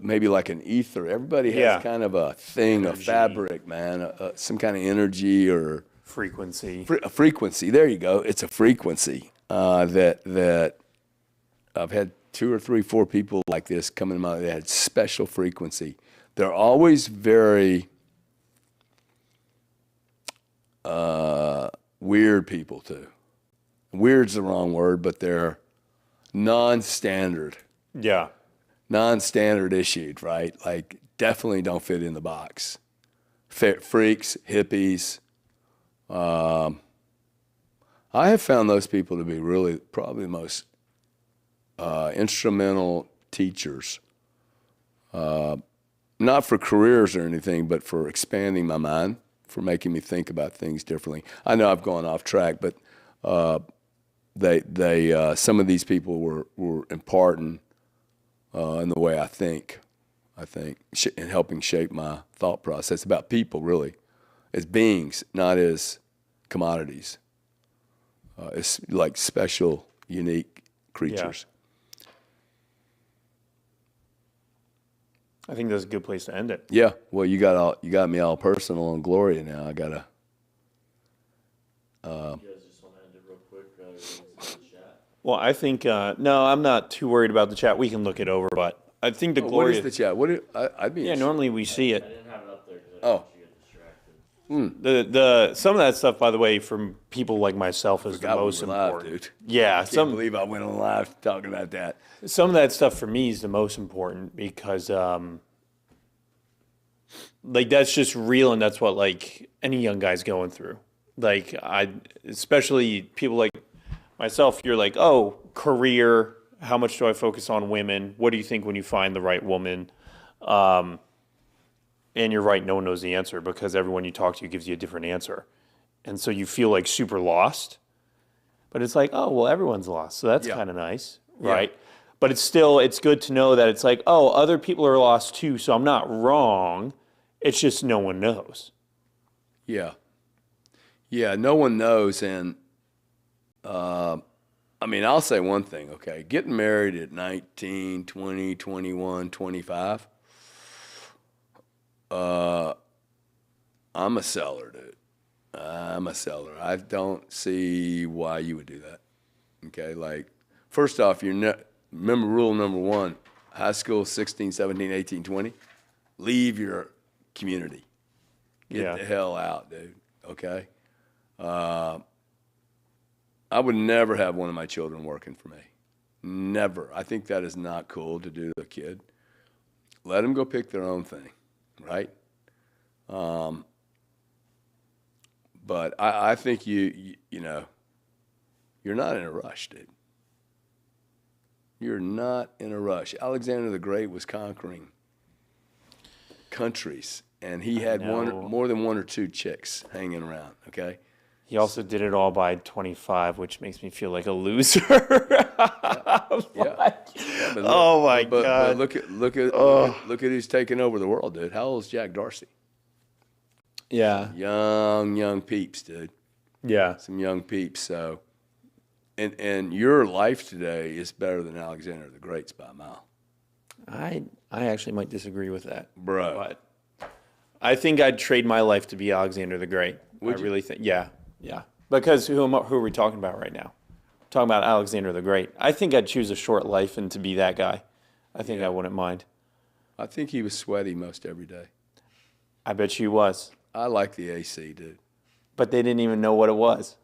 maybe like an ether. Everybody has kind of a thing, energy. A fabric, man, some kind of energy or frequency. A frequency. There you go. It's a frequency that I've had 2 or 3, 4 people like this come in my life that had special frequency. They're always very weird people too. Weird's the wrong word, but they're non-standard. Yeah. Non-standard issued, right? Like, definitely don't fit in the box. Freaks, hippies. I have found those people to be really probably the most instrumental teachers. Not for careers or anything, but for expanding my mind, for making me think about things differently. I know I've gone off track, but some of these people were important in the way I think, in helping shape my thought process about people, really, as beings, not as commodities. It's like special, unique creatures. I think that's a good place to end it. Yeah. Well, you got me all personal and Gloria now. I gotta. You guys just want to end it real quick? The chat. Well, I think no, I'm not too worried about the chat. We can look it over, but I think the Gloria. What is the chat? I'd be. Yeah, normally we see it. I didn't have it up there because I didn't want you to get distracted. The some of that stuff, by the way, from people like myself is the most important. Live, dude. Yeah, I can't believe I went on live talking about that. Some of that stuff for me is the most important because, like, that's just real, and that's what like any young guy's going through. Like, especially people like myself. You're like, oh, career. How much do I focus on women? What do you think when you find the right woman? And you're right, no one knows the answer because everyone you talk to gives you a different answer. And so you feel like super lost. But it's like, oh, well, everyone's lost. So that's kind of nice, right? Yeah. But it's good to know that it's like, oh, other people are lost too, so I'm not wrong. It's just no one knows. Yeah. Yeah, no one knows. And, I mean, I'll say one thing, okay? Getting married at 19, 20, 21, 25, I'm a seller, dude. I'm a seller. I don't see why you would do that, okay? Like, first off, remember rule number 1, high school, 16, 17, 18, 20, leave your community. Get the hell out, dude, okay? I would never have one of my children working for me. Never. I think that is not cool to do to a kid. Let them go pick their own thing, right? But I think you know, you're not in a rush, dude. You're not in a rush. Alexander the Great was conquering countries, and he had more than 1 or 2 chicks hanging around, okay? He also did it all by 25, which makes me feel like a loser. Oh my God! But look at who's taking over the world, dude. How old is Jack Dorsey? Yeah, young peeps, dude. Yeah, some young peeps. So, and your life today is better than Alexander the Great's by a mile. I actually might disagree with that, bro. But I think I'd trade my life to be Alexander the Great. Would you? Really think, yeah. Because who are we talking about right now? We're talking about Alexander the Great. I think I'd choose a short life and to be that guy. I think I wouldn't mind. I think he was sweaty most every day. I bet you was. I like the AC, dude. But they didn't even know what it was.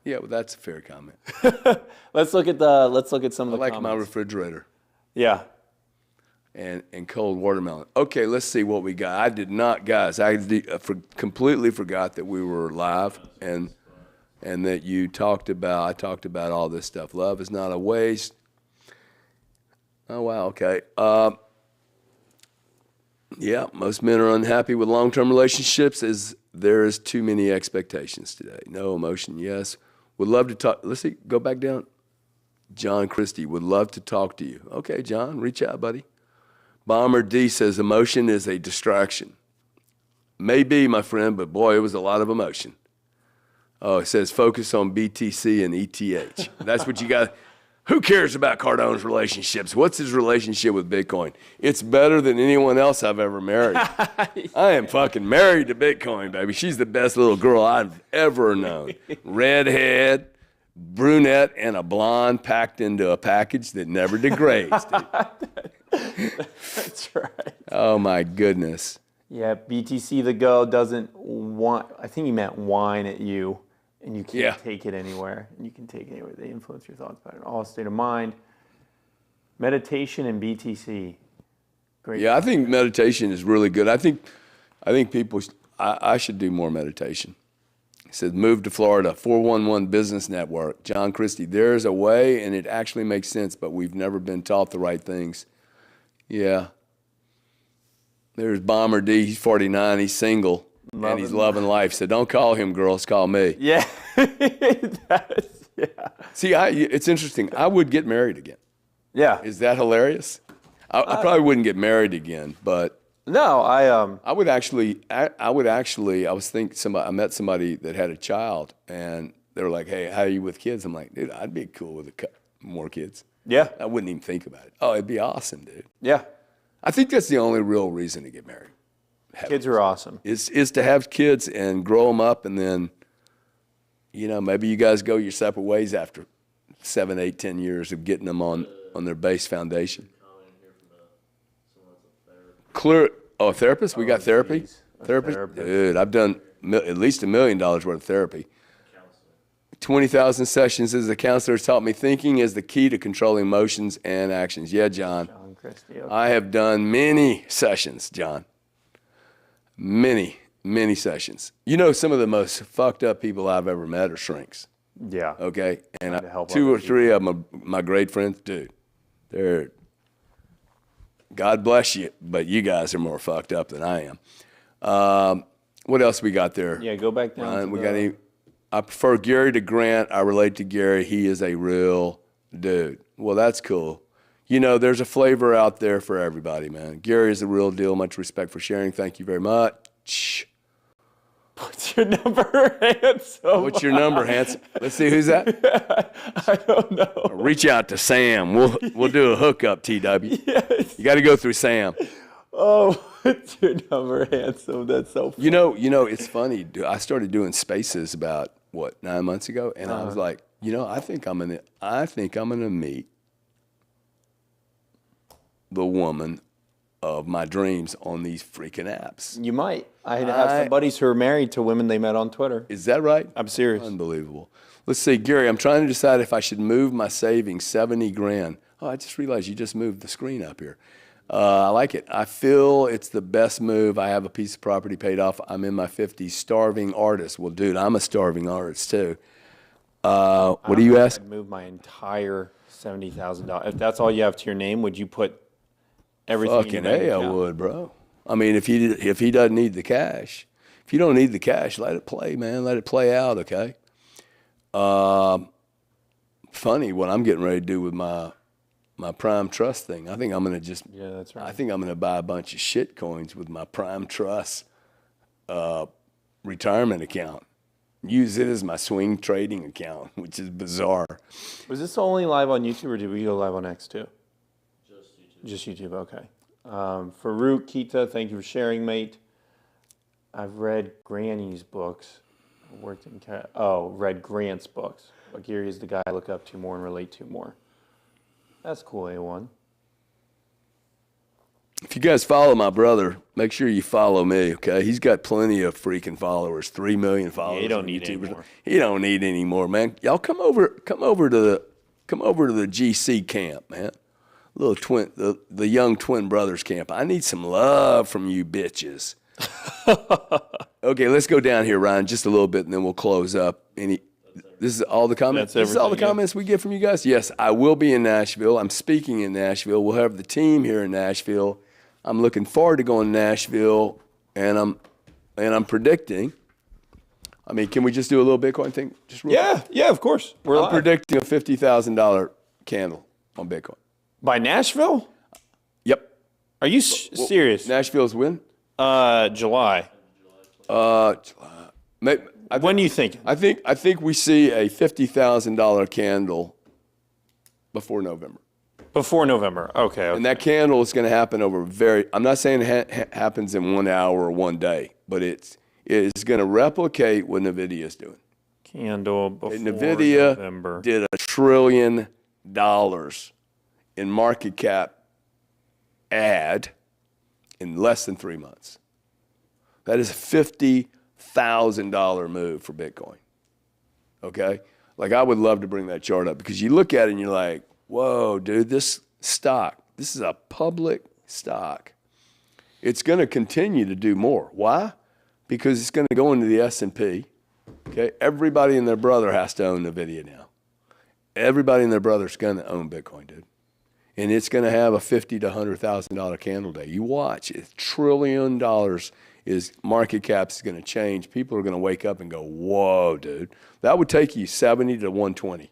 Yeah, well, that's a fair comment. Let's look at some of I the like my comments. refrigerator Yeah. and cold watermelon. Okay, let's see what we got. I did not, guys. Completely forgot that we were live and that I talked about all this stuff. Love is not a waste. Oh wow. Okay. Yeah, most men are unhappy with long-term relationships as there is too many expectations today. No emotion, yes. Would love to talk. Let's see, go back down. John Christie, would love to talk to you. Okay, John, reach out, buddy. Bomber D says emotion is a distraction. Maybe, my friend, but boy, it was a lot of emotion. Oh, it says focus on BTC and ETH. That's what you got. Who cares about Cardone's relationships? What's his relationship with Bitcoin? It's better than anyone else I've ever married. I am fucking married to Bitcoin, baby. She's the best little girl I've ever known. Redhead, brunette, and a blonde packed into a package that never degrades, dude. That's right. Oh, my goodness. Yeah, BTC the Go doesn't want, I think he meant whine at you, and you can't take it anywhere. And you can take it anywhere. They influence your thoughts about it. All state of mind. Meditation and BTC. Great. Yeah, I think meditation is really good. I think people, I should do more meditation. He says, move to Florida, 411 Business Network. John Christie, there's a way, and it actually makes sense, but we've never been taught the right things. Yeah. There's Bomber D, he's 49, he's single, and he's loving life. So don't call him, girls, call me. Yeah. Yeah. See, it's interesting. I would get married again. Yeah. Is that hilarious? I probably wouldn't get married again, but No, I met somebody that had a child, and they were like, hey, how are you with kids? I'm like, dude, I'd be cool with more kids. Yeah. I wouldn't even think about it. Oh, it'd be awesome, dude. Yeah. I think that's the only real reason to get married. Kids are awesome. Is to have kids and grow them up, and then, maybe you guys go your separate ways after 7, 8, 10 years of getting them on their base foundation. Clear. Oh, therapist? We got therapy? Geez. Therapist? Dude, I've done at least $1 million worth of therapy. 20,000 sessions as a counselor has taught me thinking is the key to controlling emotions and actions. Yeah, John. John Christie. Okay. I have done many sessions, John. Many, many sessions. Some of the most fucked up people I've ever met are shrinks. Yeah. Okay? And to help 2 or other 3 of them are my great friends. Dude, they're, God bless you, but you guys are more fucked up than I am. What else we got there? Yeah, go back down Ryan, to got any? I prefer Gary to Grant. I relate to Gary. He is a real dude. Well, that's cool. There's a flavor out there for everybody, man. Gary is the real deal. Much respect for sharing. Thank you very much. What's your number, handsome? What's your number, handsome? Let's see, who's that? I don't know. Reach out to Sam. We'll do a hookup, TW. Yes. You got to go through Sam. Oh, what's your number, handsome? That's so funny. It's funny. I started doing spaces about 9 months ago, and I was like, I think I'm gonna meet the woman of my dreams on these freaking apps. You might. I have some buddies who are married to women they met on Twitter. Is that right? I'm serious. Unbelievable. Let's see, Gary, I'm trying to decide if I should move my savings, 70 grand. Oh, I just realized you just moved the screen up here. I like it. I feel it's the best move. I have a piece of property paid off. I'm in my 50s, starving artist. Well, dude, I'm a starving artist too. What do you ask? I'd move my entire $70,000. If that's all you have to your name, would you put everything Fucking in your bank A, I account? would, bro. I mean, if he doesn't need the cash, if you don't need the cash, let it play, man. Let it play out, okay? Funny what I'm getting ready to do with my Prime Trust thing. I think I'm gonna Yeah, that's right. I think I'm gonna buy a bunch of shit coins with my Prime Trust retirement account. Use it as my swing trading account, which is bizarre. Was this only live on YouTube, or did we go live on X too? Just YouTube. Just YouTube, okay. Farouk Kita, thank you for sharing, mate. I've read Granny's books. I worked in read Grant's books. But Gary is the guy I look up to more and relate to more. That's cool, A1. If you guys follow my brother, make sure you follow me, okay? He's got plenty of freaking followers, 3 million followers. you don't on need YouTube. any more. He don't need any more, man. Y'all come over to the GC camp, man. The young twin brothers camp. I need some love from you bitches. Okay, let's go down here, Ryan, just a little bit, and then we'll close up. This is all the comments. That's This is all the everything, yeah. comments we get from you guys. Yes, I will be in Nashville. I'm speaking in Nashville. We'll have the team here in Nashville. I'm looking forward to going to Nashville, and I'm predicting. I mean, can we just do a little Bitcoin thing? Just real quick? Yeah, of course. We're I'm live. predicting a $50,000 candle on Bitcoin. By Nashville? Yep. Are you serious? Nashville's win. July. When do you think? I think we see a $50,000 candle before November. Before November. Okay. And that candle is going to happen over I'm not saying it happens in 1 hour or 1 day, but it is going to replicate what NVIDIA is doing. Candle before NVIDIA November. did $1 trillion in market cap add in less than 3 months. That is a $50,000 move for Bitcoin. Okay? Like, I would love to bring that chart up because you look at it and you're like, whoa, dude, this is a public stock. It's going to continue to do more. Why? Because it's going to go into the S&P. Okay? Everybody and their brother has to own NVIDIA now. Everybody and their brother's going to own Bitcoin, dude. And it's going to have a $50,000 to $100,000 candle day. You watch. $1 trillion is market cap is going to change. People are going to wake up and go, whoa, dude. That would take you 70 to 120.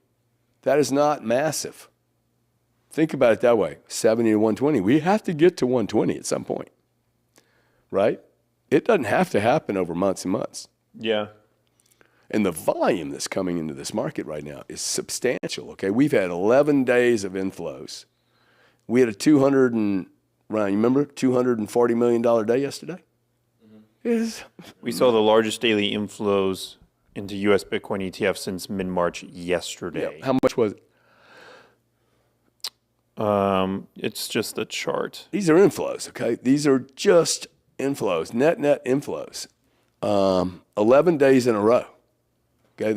That is not massive. Think about it that way, 70 to 120. We have to get to 120 at some point, right? It doesn't have to happen over months and months. Yeah. And the volume that's coming into this market right now is substantial, okay? We've had 11 days of inflows. We had a Ryan, you remember, $240 million day yesterday? We saw the largest daily inflows into U.S. Bitcoin ETF since mid-March yesterday. Yeah. How much was it? It's just a chart. These are inflows, okay? These are just inflows, net inflows. 11 days in a row. Okay,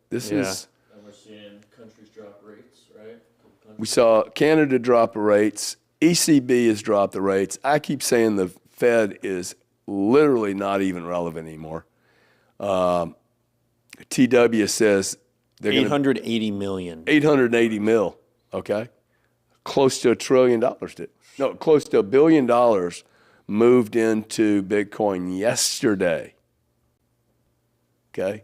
this is. And we're seeing countries drop rates, right? We saw Canada drop the rates. ECB has dropped the rates. I keep saying the Fed is literally not even relevant anymore. TW says they're going to 880 million. 880 mil, okay? Close to $1 trillion did. No, close to $1 billion moved into Bitcoin yesterday. Okay?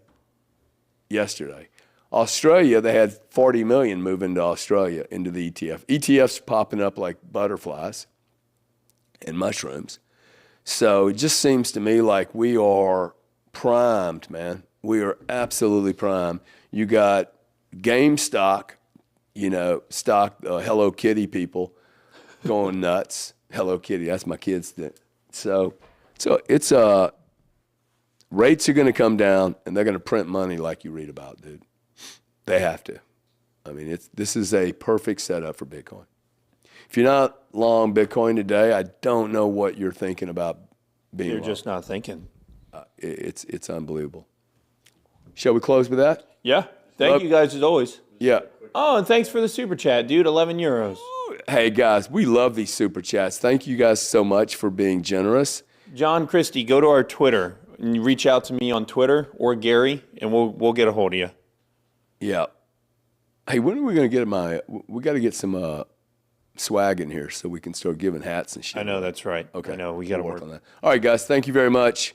Yesterday. Australia, they had 40 million move into Australia, into the ETF. ETFs popping up like butterflies and mushrooms. So it just seems to me like we are primed, man. We are absolutely primed. You got GameStop, stock Hello Kitty people going nuts. Hello Kitty, that's my kids' thing. So it's rates are going to come down, and they're going to print money like you read about, dude. They have to. I mean, this is a perfect setup for Bitcoin. If you're not long Bitcoin today, I don't know what you're thinking about being You're long. just not thinking. It's unbelievable. Shall we close with that? Yeah. Thank you guys as always. Yeah. Oh, and thanks for the super chat, dude. 11 euros. Hey, guys, we love these super chats. Thank you guys so much for being generous. John Christie, go to our Twitter and you reach out to me on Twitter or Gary, and we'll get a hold of you. Yeah. Hey, when are we going to get we got to get some swag in here so we can start giving hats and shit. I know, that's right. Okay. I know, we got to We'll work on that. All right, guys, thank you very much.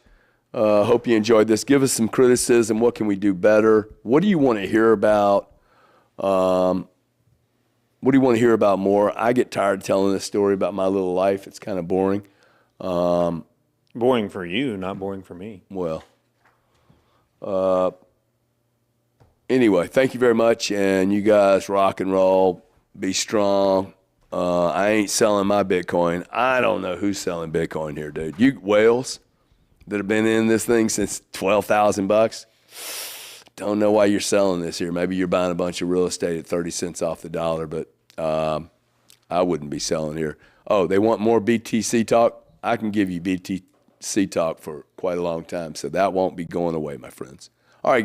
Hope you enjoyed this. Give us some criticism. What can we do better? What do you want to hear about? What do you want to hear about more? I get tired of telling this story about my little life. It's kind of boring. Boring for you, not boring for me. Well, anyway, thank you very much, and you guys rock and roll. Be strong. I ain't selling my Bitcoin. I don't know who's selling Bitcoin here, dude. You whales that have been in this thing since $12,000. Don't know why you're selling this here. Maybe you're buying a bunch of real estate at 30 cents off the dollar, but I wouldn't be selling here. Oh, they want more BTC talk? I can give you BTC talk for quite a long time, so that won't be going away, my friends. All right, guys.